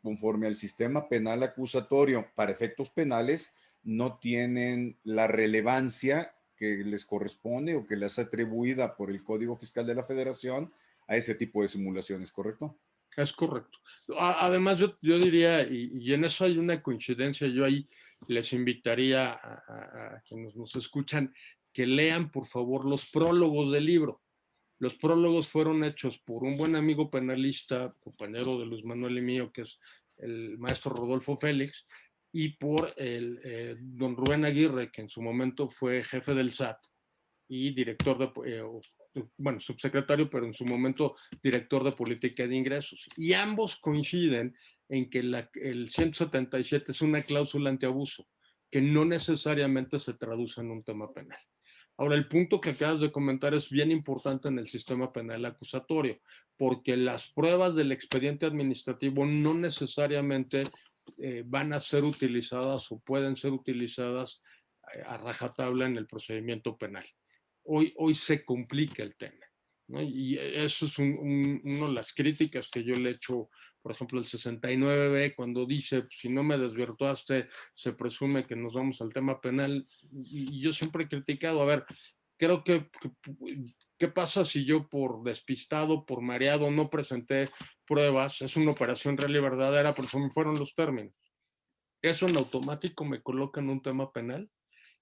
conforme al sistema penal acusatorio para efectos penales, no tienen la relevancia que les corresponde o que les es atribuida por el Código Fiscal de la Federación a ese tipo de simulaciones, ¿correcto? Es correcto. Además, yo diría, y en eso hay una coincidencia, yo ahí les invitaría a quienes nos escuchan que lean, por favor, los prólogos del libro. Los prólogos fueron hechos por un buen amigo penalista, compañero de Luis Manuel y mío, que es el maestro Rodolfo Félix, y por el don Rubén Aguirre, que en su momento fue jefe del SAT y director bueno, subsecretario, pero en su momento director de política de ingresos. Y ambos coinciden en que el 177 es una cláusula antiabuso, que no necesariamente se traduce en un tema penal. Ahora, el punto que acabas de comentar es bien importante en el sistema penal acusatorio, porque las pruebas del expediente administrativo no necesariamente van a ser utilizadas o pueden ser utilizadas a rajatabla en el procedimiento penal. Hoy se complica el tema, ¿no? Y eso es una de las críticas que yo le echo, por ejemplo, el 69B, cuando dice, si no me desvirtuaste, se presume que nos vamos al tema penal. Y yo siempre he criticado, a ver, creo que ¿qué pasa si yo por despistado, por mareado, no presenté pruebas? Es una operación real y verdadera, pero se me fueron los términos. ¿Eso en automático me coloca en un tema penal?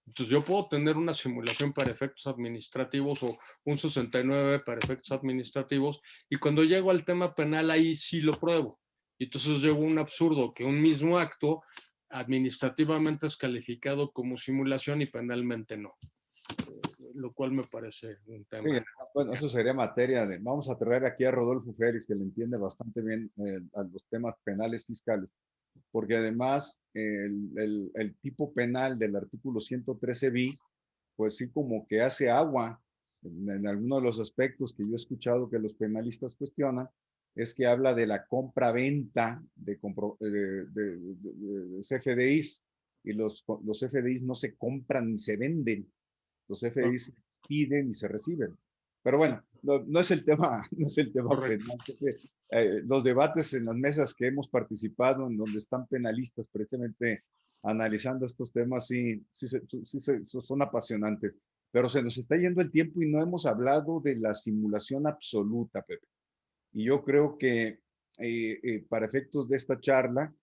Entonces yo puedo tener una simulación para efectos administrativos o un 69 para efectos administrativos, y cuando llego al tema penal ahí sí lo pruebo. Y entonces llego a un absurdo que un mismo acto administrativamente es calificado como simulación y penalmente no, lo cual me parece un Sí, tema. bueno, eso sería materia de, vamos a traer aquí a Rodolfo Félix, que le entiende bastante bien a los temas penales fiscales, porque además el tipo penal del artículo 113 bis, pues sí como que hace agua en algunos de los aspectos que yo he escuchado que los penalistas cuestionan, es que habla de la compra-venta de CFDIs, y los CFDIs no se compran ni se venden, los CFDIs se piden y se reciben. Pero bueno, no es el tema, no es el tema Correcto. penal. Los debates en las mesas que hemos participado, en donde están penalistas precisamente analizando estos temas, son apasionantes. Pero se nos está yendo el tiempo y no hemos hablado de la simulación absoluta, Pepe. Y yo creo que para efectos de esta charla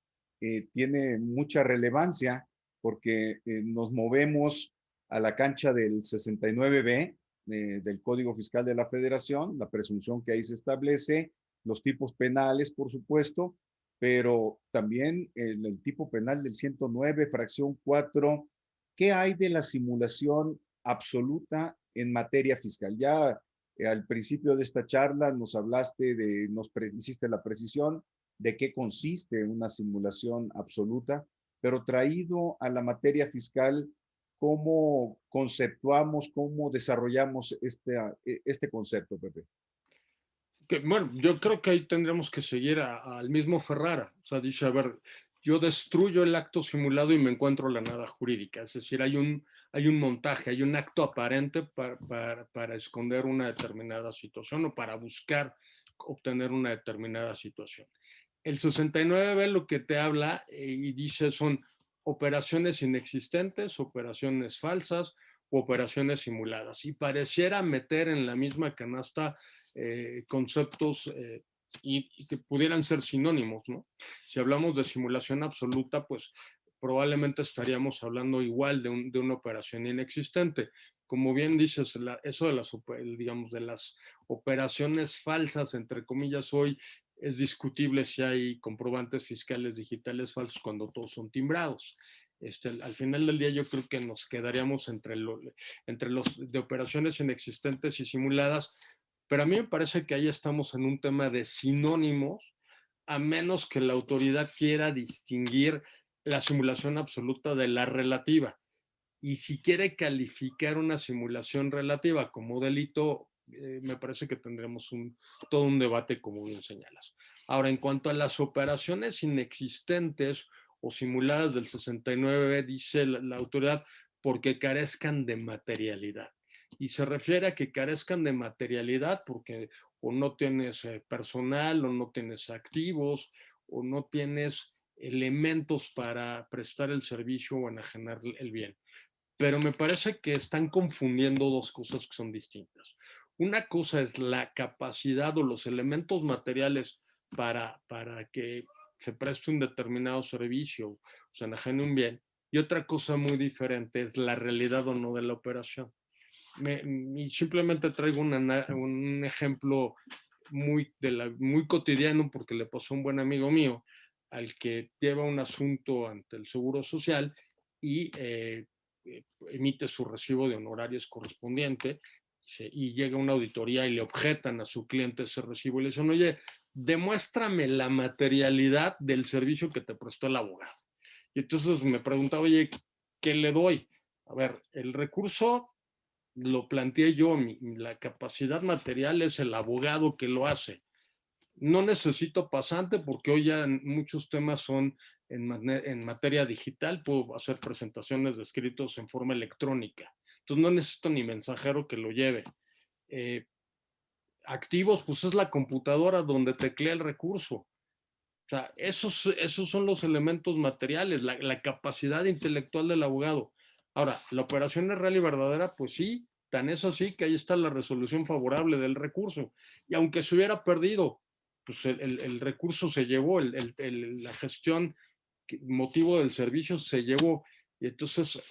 tiene mucha relevancia porque nos movemos a la cancha del 69B del Código Fiscal de la Federación, la presunción que ahí se establece, los tipos penales, por supuesto, pero también el tipo penal del 109, fracción 4. ¿Qué hay de la simulación absoluta en materia fiscal? Ya al principio de esta charla nos hablaste hiciste la precisión de qué consiste una simulación absoluta, pero traído a la materia fiscal, ¿cómo conceptuamos, cómo desarrollamos este concepto, Pepe? Bueno, yo creo que ahí tendremos que seguir al mismo Ferrara. O sea, dice, a ver, yo destruyo el acto simulado y me encuentro la nada jurídica. Es decir, hay un montaje, hay un acto aparente para esconder una determinada situación o para buscar obtener una determinada situación. El 69B lo que te habla y dice son operaciones inexistentes, operaciones falsas u operaciones simuladas. Y pareciera meter en la misma canasta conceptos y que pudieran ser sinónimos, ¿no? Si hablamos de simulación absoluta, pues probablemente estaríamos hablando igual de una operación inexistente. Como bien dices, eso de digamos, de las operaciones falsas, entre comillas, hoy es discutible si hay comprobantes fiscales digitales falsos cuando todos son timbrados. Al final del día yo creo que nos quedaríamos entre los de operaciones inexistentes y simuladas, pero a mí me parece que ahí estamos en un tema de sinónimos, a menos que la autoridad quiera distinguir la simulación absoluta de la relativa. Y si quiere calificar una simulación relativa como delito, me parece que tendremos todo un debate, como bien señalas. Ahora, en cuanto a las operaciones inexistentes o simuladas del 69, dice la autoridad, porque carezcan de materialidad. Y se refiere a que carezcan de materialidad porque o no tienes personal, o no tienes activos, o no tienes elementos para prestar el servicio o enajenar el bien. Pero me parece que están confundiendo dos cosas que son distintas. Una cosa es la capacidad o los elementos materiales para que se preste un determinado servicio o se enajene un bien, y otra cosa muy diferente es la realidad o no de la operación. Y simplemente traigo un ejemplo muy cotidiano porque le pasó a un buen amigo mío al que lleva un asunto ante el Seguro Social y emite su recibo de honorarios correspondiente y llega una auditoría y le objetan a su cliente ese recibo y le dicen, oye, demuéstrame la materialidad del servicio que te prestó el abogado. Y entonces me preguntaba, oye, ¿qué le doy? A ver, el recurso lo planteé yo, la capacidad material es el abogado que lo hace. No necesito pasante porque hoy ya muchos temas son en materia digital, puedo hacer presentaciones de escritos en forma electrónica. Entonces no necesito ni mensajero que lo lleve. Eh, Activos, pues es la computadora donde teclea el recurso. O sea, esos son los elementos materiales, la capacidad intelectual del abogado. Ahora, la operación es real y verdadera, pues sí, tan es así que ahí está la resolución favorable del recurso. Y aunque se hubiera perdido, pues el recurso se llevó, la gestión, motivo del servicio se llevó. Y entonces,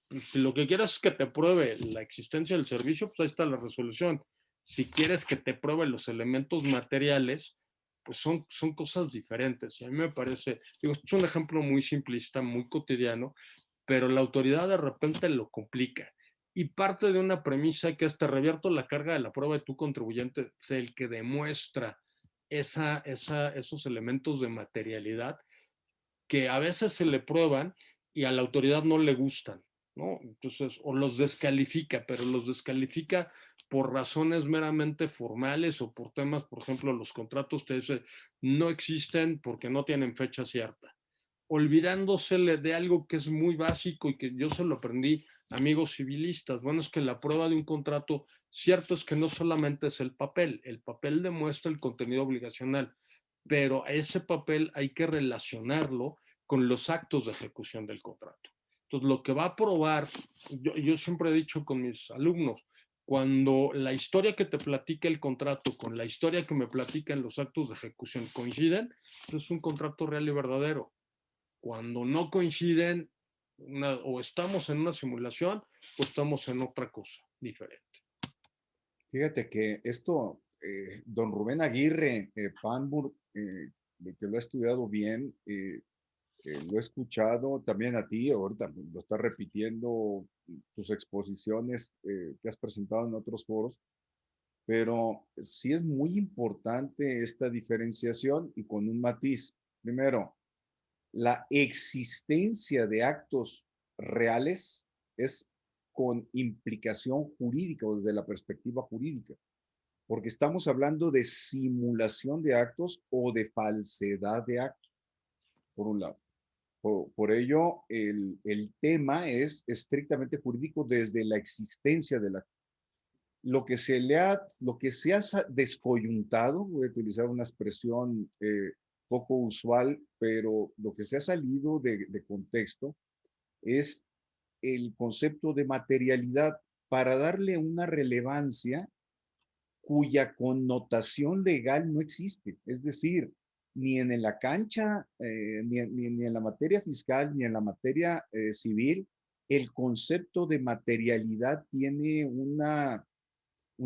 pues, si lo que quieres es que te pruebe la existencia del servicio, pues ahí está la resolución. Si quieres que te pruebe los elementos materiales, pues son cosas diferentes. Y a mí me parece, digo, es un ejemplo muy simplista, muy cotidiano, pero la autoridad de repente lo complica. Y parte de una premisa que es te revierto la carga de la prueba de tu contribuyente, es el que demuestra esos elementos de materialidad que a veces se le prueban y a la autoridad no le gustan, ¿no? Entonces, o los descalifica, pero los descalifica por razones meramente formales o por temas, por ejemplo, los contratos te dicen no existen porque no tienen fecha cierta, olvidándosele de algo que es muy básico y que yo se lo aprendí a amigos civilistas. Bueno, es que la prueba de un contrato, cierto es que no solamente es el papel demuestra el contenido obligacional, pero a ese papel hay que relacionarlo con los actos de ejecución del contrato. Entonces, lo que va a probar, yo siempre he dicho con mis alumnos, cuando la historia que te platica el contrato con la historia que me platican los actos de ejecución coinciden, es un contrato real y verdadero. Cuando no coinciden, o estamos en una simulación o estamos en otra cosa diferente. Fíjate que esto, don Rubén Aguirre, Panburg, que lo ha estudiado bien, lo he escuchado también a ti, ahorita lo estás repitiendo tus exposiciones que has presentado en otros foros, pero sí es muy importante esta diferenciación y con un matiz. Primero, la existencia de actos reales es con implicación jurídica o desde la perspectiva jurídica, porque estamos hablando de simulación de actos o de falsedad de actos, por un lado. Por ello, el tema es estrictamente jurídico desde la existencia de la. Lo que se ha descoyuntado, voy a utilizar una expresión poco usual, pero lo que se ha salido de contexto es el concepto de materialidad para darle una relevancia cuya connotación legal no existe. Es decir, ni en la cancha, ni en la materia fiscal, ni en la materia civil, el concepto de materialidad tiene una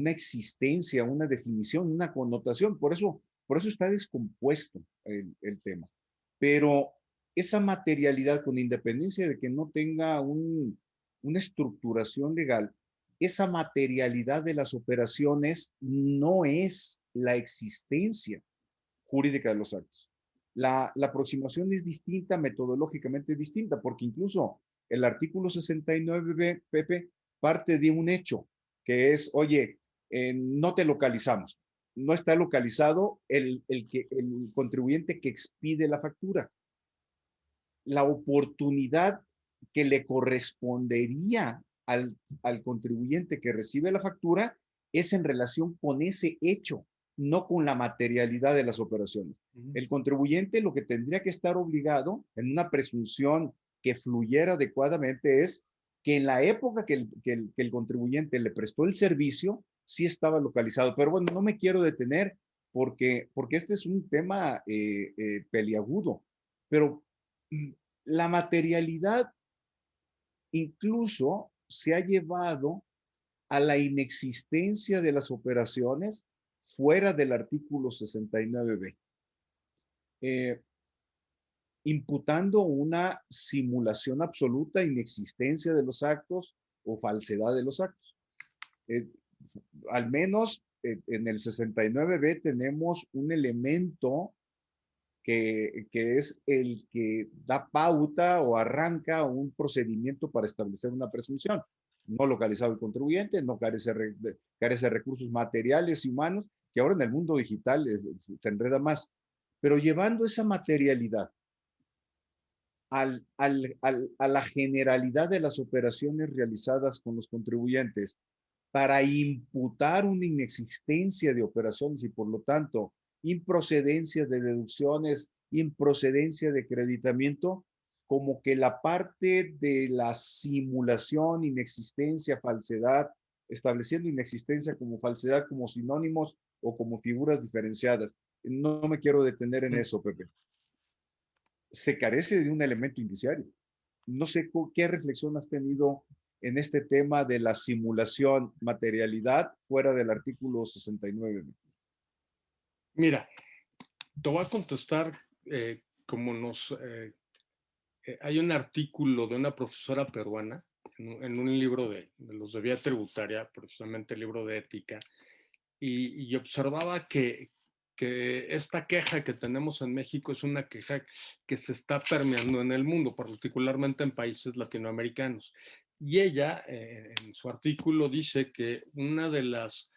existencia, una definición, una connotación. Por eso está descompuesto el tema. Pero esa materialidad, con independencia de que no tenga una estructuración legal, esa materialidad de las operaciones no es la existencia jurídica de los actos. La aproximación es distinta, metodológicamente distinta, porque incluso el artículo 69b, Pepe, parte de un hecho, que es, oye, no te localizamos. No está localizado el contribuyente que expide la factura. La oportunidad que le correspondería al contribuyente que recibe la factura es en relación con ese hecho, no con la materialidad de las operaciones. El contribuyente lo que tendría que estar obligado en una presunción que fluyera adecuadamente es que en la época que el contribuyente le prestó el servicio, sí estaba localizado. Pero bueno, no me quiero detener porque este es un tema peliagudo. Pero la materialidad incluso se ha llevado a la inexistencia de las operaciones fuera del artículo 69b, imputando una simulación absoluta, inexistencia de los actos o falsedad de los actos. Al menos en el 69b tenemos un elemento que es el que da pauta o arranca un procedimiento para establecer una presunción. No localizado el contribuyente, no carece de recursos materiales y humanos, que ahora en el mundo digital se enreda más. Pero llevando esa materialidad a la generalidad de las operaciones realizadas con los contribuyentes para imputar una inexistencia de operaciones y por lo tanto improcedencia de deducciones, improcedencia de acreditamiento, como que la parte de la simulación, inexistencia, falsedad, estableciendo inexistencia como falsedad como sinónimos o como figuras diferenciadas. No me quiero detener en eso, Pepe. Se carece de un elemento indiciario. No sé qué reflexión has tenido en este tema de la simulación materialidad fuera del artículo 69. Mira, te voy a contestar como hay un artículo de una profesora peruana en un libro de los de vía tributaria, precisamente el libro de ética, y observaba que esta queja que tenemos en México es una queja que se está permeando en el mundo, particularmente en países latinoamericanos. Y ella, en su artículo, dice que una de las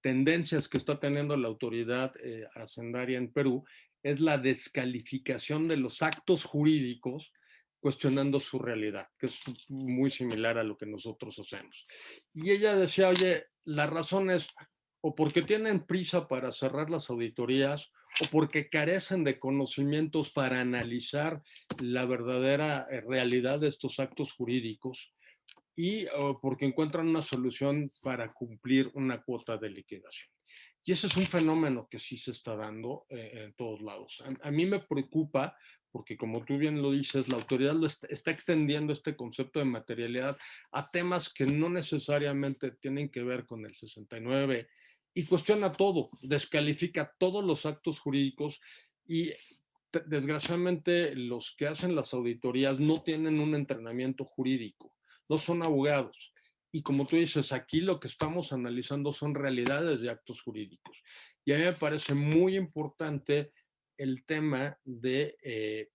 tendencias que está teniendo la autoridad hacendaria en Perú es la descalificación de los actos jurídicos cuestionando su realidad, que es muy similar a lo que nosotros hacemos. Y ella decía, oye, la razón es o porque tienen prisa para cerrar las auditorías o porque carecen de conocimientos para analizar la verdadera realidad de estos actos jurídicos y porque encuentran una solución para cumplir una cuota de liquidación. Y ese es un fenómeno que sí se está dando en todos lados. A mí me preocupa porque como tú bien lo dices, la autoridad está extendiendo este concepto de materialidad a temas que no necesariamente tienen que ver con el 69 y cuestiona todo, descalifica todos los actos jurídicos y desgraciadamente los que hacen las auditorías no tienen un entrenamiento jurídico, no son abogados. Y como tú dices, aquí lo que estamos analizando son realidades de actos jurídicos. Y a mí me parece muy importante el tema de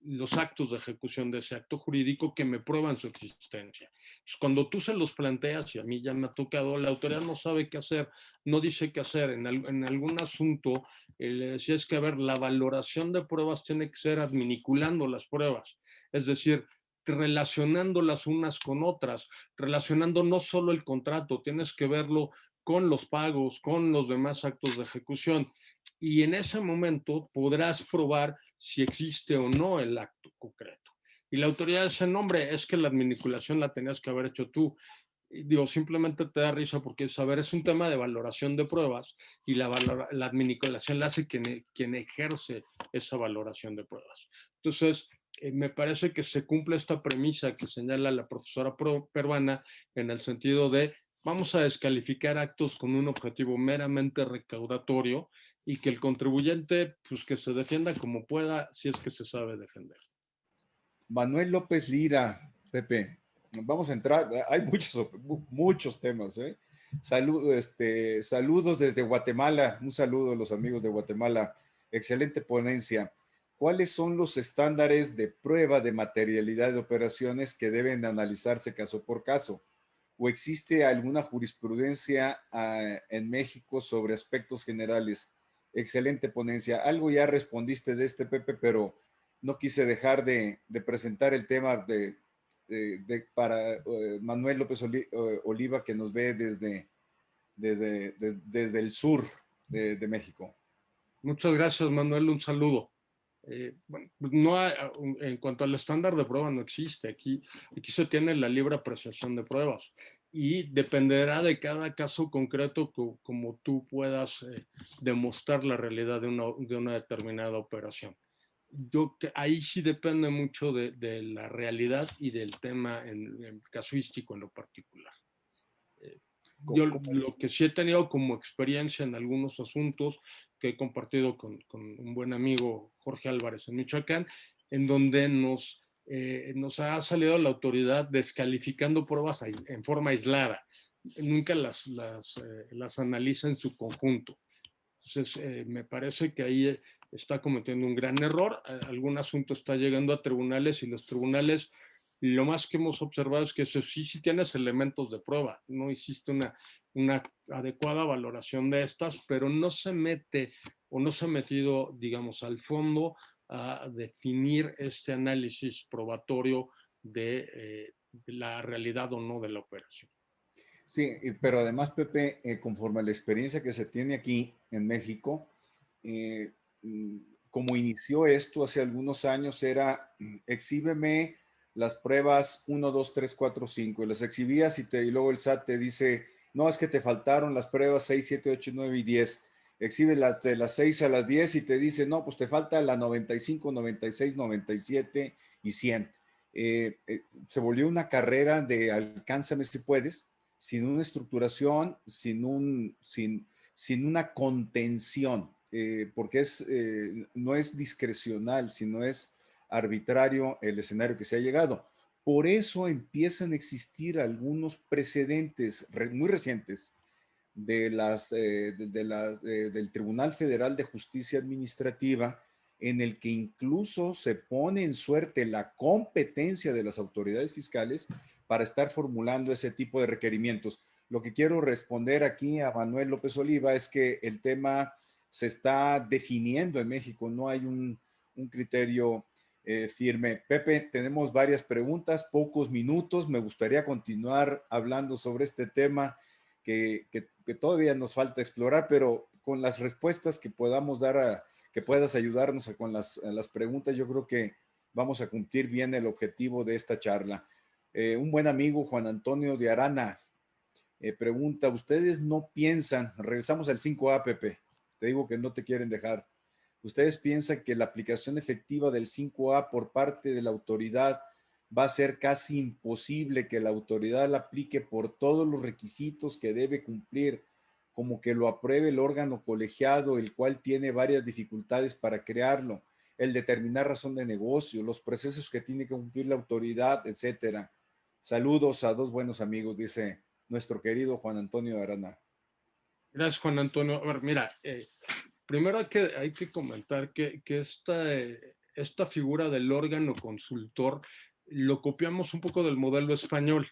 los actos de ejecución de ese acto jurídico que me prueban su existencia. Pues cuando tú se los planteas, y a mí ya me ha tocado, la autoridad no sabe qué hacer, no dice qué hacer. En algún asunto, le decía es que, a ver, la valoración de pruebas tiene que ser adminiculando las pruebas. Es decir, relacionándolas unas con otras, relacionando no solo el contrato, tienes que verlo con los pagos, con los demás actos de ejecución. Y en ese momento podrás probar si existe o no el acto concreto. Y la autoridad dice, no, hombre, es que la adminiculación la tenías que haber hecho tú. Y digo, simplemente te da risa porque, saber, es un tema de valoración de pruebas y la adminiculación la hace quien ejerce esa valoración de pruebas. Entonces, me parece que se cumple esta premisa que señala la profesora peruana en el sentido de vamos a descalificar actos con un objetivo meramente recaudatorio y que el contribuyente, pues que se defienda como pueda si es que se sabe defender. Manuel López Lira, Pepe, vamos a entrar, hay muchos temas, ¿eh? Saludos desde Guatemala, un saludo a los amigos de Guatemala, excelente ponencia. ¿Cuáles son los estándares de prueba de materialidad de operaciones que deben analizarse caso por caso? ¿O existe alguna jurisprudencia en México sobre aspectos generales? Excelente ponencia. Algo ya respondiste de este, Pepe, pero no quise dejar de presentar el tema para Manuel López Oliva, que nos ve desde el sur de México. Muchas gracias, Manuel. Un saludo. Bueno, no hay, en cuanto al estándar de prueba no existe. Aquí se tiene la libre apreciación de pruebas y dependerá de cada caso concreto como tú puedas demostrar la realidad de una determinada operación. Ahí sí depende mucho de la realidad y del tema en casuístico en lo particular. Yo lo que sí he tenido como experiencia en algunos asuntos que he compartido con un buen amigo, Jorge Álvarez, en Michoacán, en donde nos ha salido la autoridad descalificando pruebas en forma aislada. Nunca las analiza en su conjunto. Entonces, me parece que ahí está cometiendo un gran error. Algún asunto está llegando a tribunales y los tribunales, lo más que hemos observado es que eso sí tienes elementos de prueba. No hiciste una adecuada valoración de estas, pero no se mete o no se ha metido, digamos, al fondo a definir este análisis probatorio de la realidad o no de la operación. Sí, pero además, Pepe, conforme a la experiencia que se tiene aquí en México, eh, como inició esto hace algunos años, era exhíbeme las pruebas 1, 2, 3, 4, 5, y las exhibías y luego el SAT te dice, no, es que te faltaron las pruebas 6, 7, 8, 9 y 10. Exhibe de las 6 a las 10 y te dice, no, pues te falta la 95, 96, 97 y 100. se volvió una carrera de alcánzame si puedes, sin una estructuración, sin una contención, porque no es discrecional, sino es arbitrario el escenario que se ha llegado. Por eso empiezan a existir algunos precedentes muy recientes del Tribunal Federal de Justicia Administrativa, en el que incluso se pone en suerte la competencia de las autoridades fiscales para estar formulando ese tipo de requerimientos. Lo que quiero responder aquí a Manuel López Oliva es que el tema se está definiendo en México, no hay un criterio firme. Pepe, tenemos varias preguntas, pocos minutos, me gustaría continuar hablando sobre este tema que todavía nos falta explorar, pero con las respuestas que podamos dar, que puedas ayudarnos con las preguntas, yo creo que vamos a cumplir bien el objetivo de esta charla. Un buen amigo, Juan Antonio de Arana, pregunta, ¿ustedes no piensan, regresamos al 5A, Pepe, te digo que no te quieren dejar, ¿ustedes piensan que la aplicación efectiva del 5A por parte de la autoridad va a ser casi imposible que la autoridad la aplique por todos los requisitos que debe cumplir, como que lo apruebe el órgano colegiado, el cual tiene varias dificultades para crearlo, el determinar razón de negocio, los procesos que tiene que cumplir la autoridad, etcétera? Saludos a dos buenos amigos, dice nuestro querido Juan Antonio Arana. Gracias, Juan Antonio. A ver, mira, primero hay que comentar que esta figura del órgano consultor lo copiamos un poco del modelo español.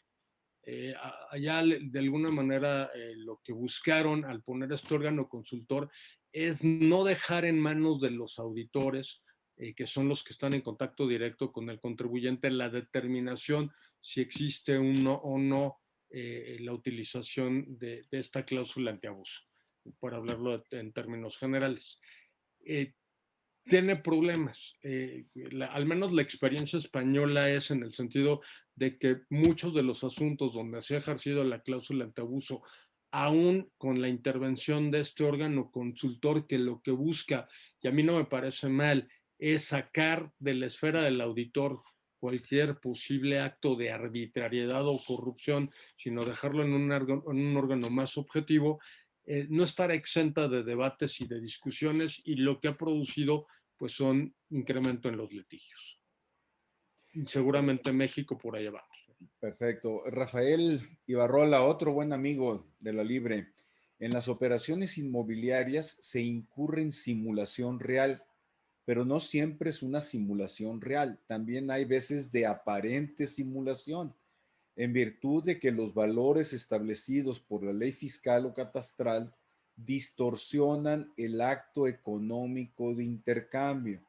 Allá de alguna manera lo que buscaron al poner este órgano consultor es no dejar en manos de los auditores, que son los que están en contacto directo con el contribuyente, la determinación si existe uno o no la utilización de esta cláusula antiabuso, para hablarlo en términos generales. Tiene problemas. Al menos la experiencia española es en el sentido de que muchos de los asuntos donde se ha ejercido la cláusula antiabuso, aún con la intervención de este órgano consultor que lo que busca, y a mí no me parece mal, es sacar de la esfera del auditor cualquier posible acto de arbitrariedad o corrupción, sino dejarlo en un órgano más objetivo, no estar exenta de debates y de discusiones, y lo que ha producido pues son incremento en los litigios. Seguramente México por allá va. Perfecto. Rafael Ibarrola, otro buen amigo de la Libre. En las operaciones inmobiliarias se incurre en simulación real, pero no siempre es una simulación real. También hay veces de aparente simulación, en virtud de que los valores establecidos por la ley fiscal o catastral distorsionan el acto económico de intercambio.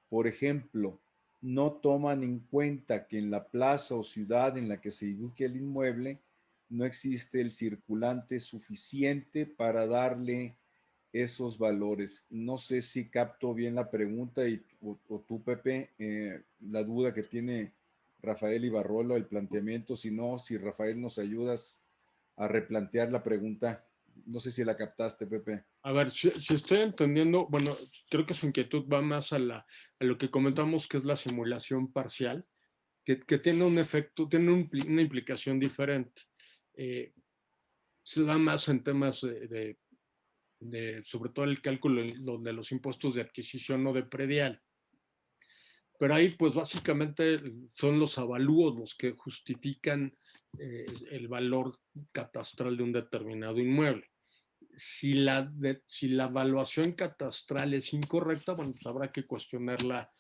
Por ejemplo, no toman en cuenta que en la plaza o ciudad en la que se ubique el inmueble no existe el circulante suficiente para darle esos valores. No sé si capto bien la pregunta o tú, Pepe, la duda que tiene Rafael Ibarrola, el planteamiento, si no, si Rafael nos ayudas a replantear la pregunta. No sé si la captaste, Pepe. A ver, si estoy entendiendo, bueno, creo que su inquietud va más a lo que comentamos, que es la simulación parcial, que tiene un efecto, tiene una implicación diferente. Se da más en temas sobre todo el cálculo de los impuestos de adquisición o de predial. Pero ahí, pues básicamente son los avalúos los que justifican el valor catastral de un determinado inmueble. Si la evaluación catastral es incorrecta, bueno, pues habrá que cuestionarla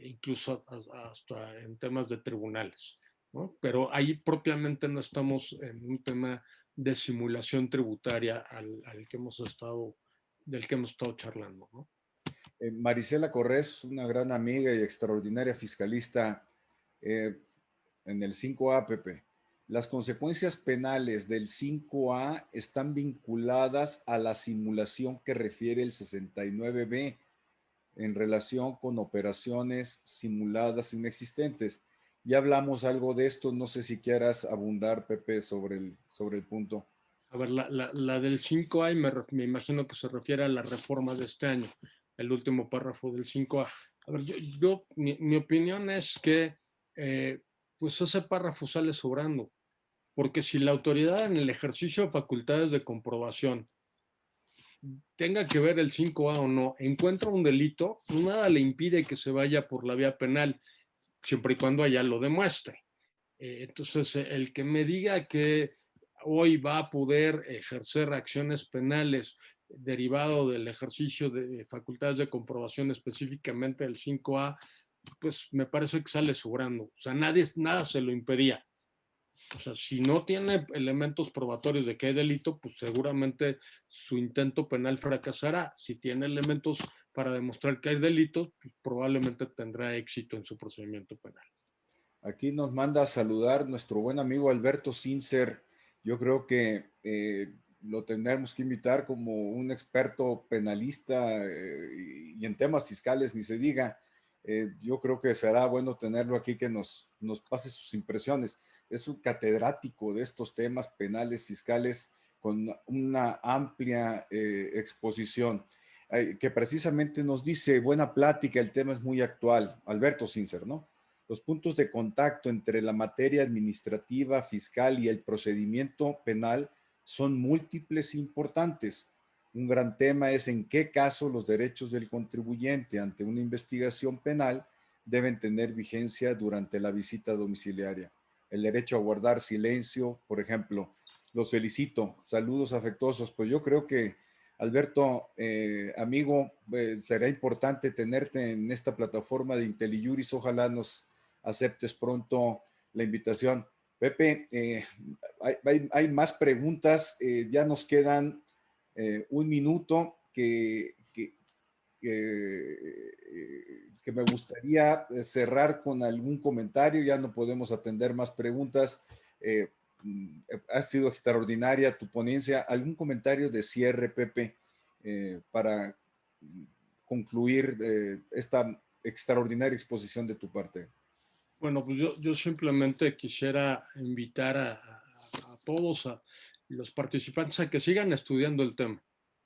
incluso hasta en temas de tribunales, ¿no? Pero ahí propiamente no estamos en un tema de simulación tributaria del que hemos estado charlando, ¿no? Marisela Corrés, una gran amiga y extraordinaria fiscalista eh, en el 5A, Pepe. Las consecuencias penales del 5A están vinculadas a la simulación que refiere el 69B en relación con operaciones simuladas inexistentes. Ya hablamos algo de esto, no sé si quieras abundar, Pepe, sobre el punto. A ver, la del 5A me imagino que se refiere a la reforma de este año, el último párrafo del 5A. A ver, mi opinión es que pues ese párrafo sale sobrando, porque si la autoridad en el ejercicio de facultades de comprobación tenga que ver el 5A o no, encuentra un delito, pues nada le impide que se vaya por la vía penal, siempre y cuando allá lo demuestre. Entonces, el que me diga que hoy va a poder ejercer acciones penales derivado del ejercicio de facultades de comprobación, específicamente del 5A, pues me parece que sale sobrando. O sea, nada se lo impedía. O sea, si no tiene elementos probatorios de que hay delito, pues seguramente su intento penal fracasará. Si tiene elementos para demostrar que hay delito, pues probablemente tendrá éxito en su procedimiento penal. Aquí nos manda a saludar nuestro buen amigo Alberto Sincer. Yo creo que lo tendremos que invitar como un experto penalista y en temas fiscales, ni se diga. Yo creo que será bueno tenerlo aquí que nos pase sus impresiones. Es un catedrático de estos temas penales, fiscales, con una amplia exposición, que precisamente nos dice, buena plática, el tema es muy actual. Alberto Sincer, ¿no? Los puntos de contacto entre la materia administrativa, fiscal y el procedimiento penal son múltiples e importantes. Un gran tema es en qué caso los derechos del contribuyente ante una investigación penal deben tener vigencia durante la visita domiciliaria. El derecho a guardar silencio, por ejemplo. Los felicito, saludos afectuosos. Pues yo creo que, Alberto, amigo, será importante tenerte en esta plataforma de IntelliJuris. Ojalá nos aceptes pronto la invitación. Pepe, hay más preguntas, ya nos quedan un minuto que me gustaría cerrar con algún comentario, ya no podemos atender más preguntas. Ha sido extraordinaria tu ponencia. ¿Algún comentario de cierre, Pepe, para concluir esta extraordinaria exposición de tu parte? Bueno, pues yo simplemente quisiera invitar a todos, a los participantes, a que sigan estudiando el tema.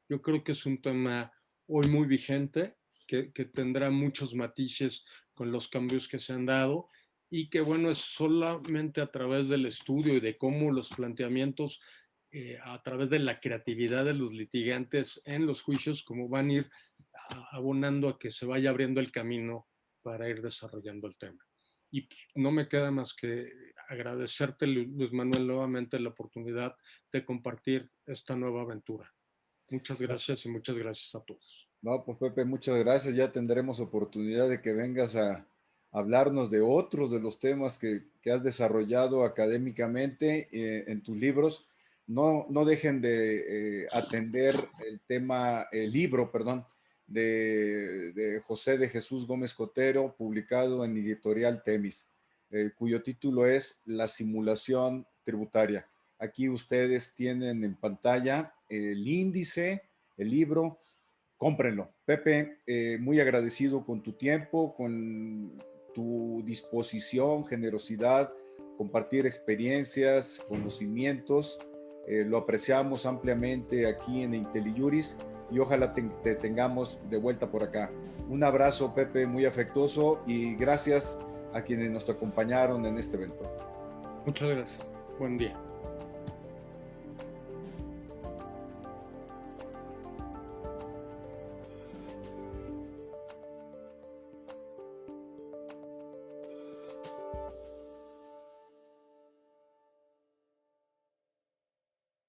Yo creo que es un tema hoy muy vigente, que tendrá muchos matices con los cambios que se han dado y que, bueno, es solamente a través del estudio y de cómo los planteamientos, a través de la creatividad de los litigantes en los juicios, como van a ir abonando a que se vaya abriendo el camino para ir desarrollando el tema. Y no me queda más que agradecerte, Luis Manuel, nuevamente la oportunidad de compartir esta nueva aventura. Muchas gracias y muchas gracias a todos. No, pues Pepe, muchas gracias. Ya tendremos oportunidad de que vengas a hablarnos de otros de los temas que has desarrollado académicamente en tus libros. No dejen de atender el libro, perdón, de José de Jesús Gómez Cotero, publicado en Editorial Temis, cuyo título es La simulación tributaria. Aquí ustedes tienen en pantalla el índice, el libro. Cómprenlo. Pepe, muy agradecido con tu tiempo, con tu disposición, generosidad, compartir experiencias, conocimientos. Lo apreciamos ampliamente aquí en IntelliJuris y ojalá te tengamos de vuelta por acá. Un abrazo, Pepe, muy afectuoso, y gracias a quienes nos acompañaron en este evento. Muchas gracias. Buen día.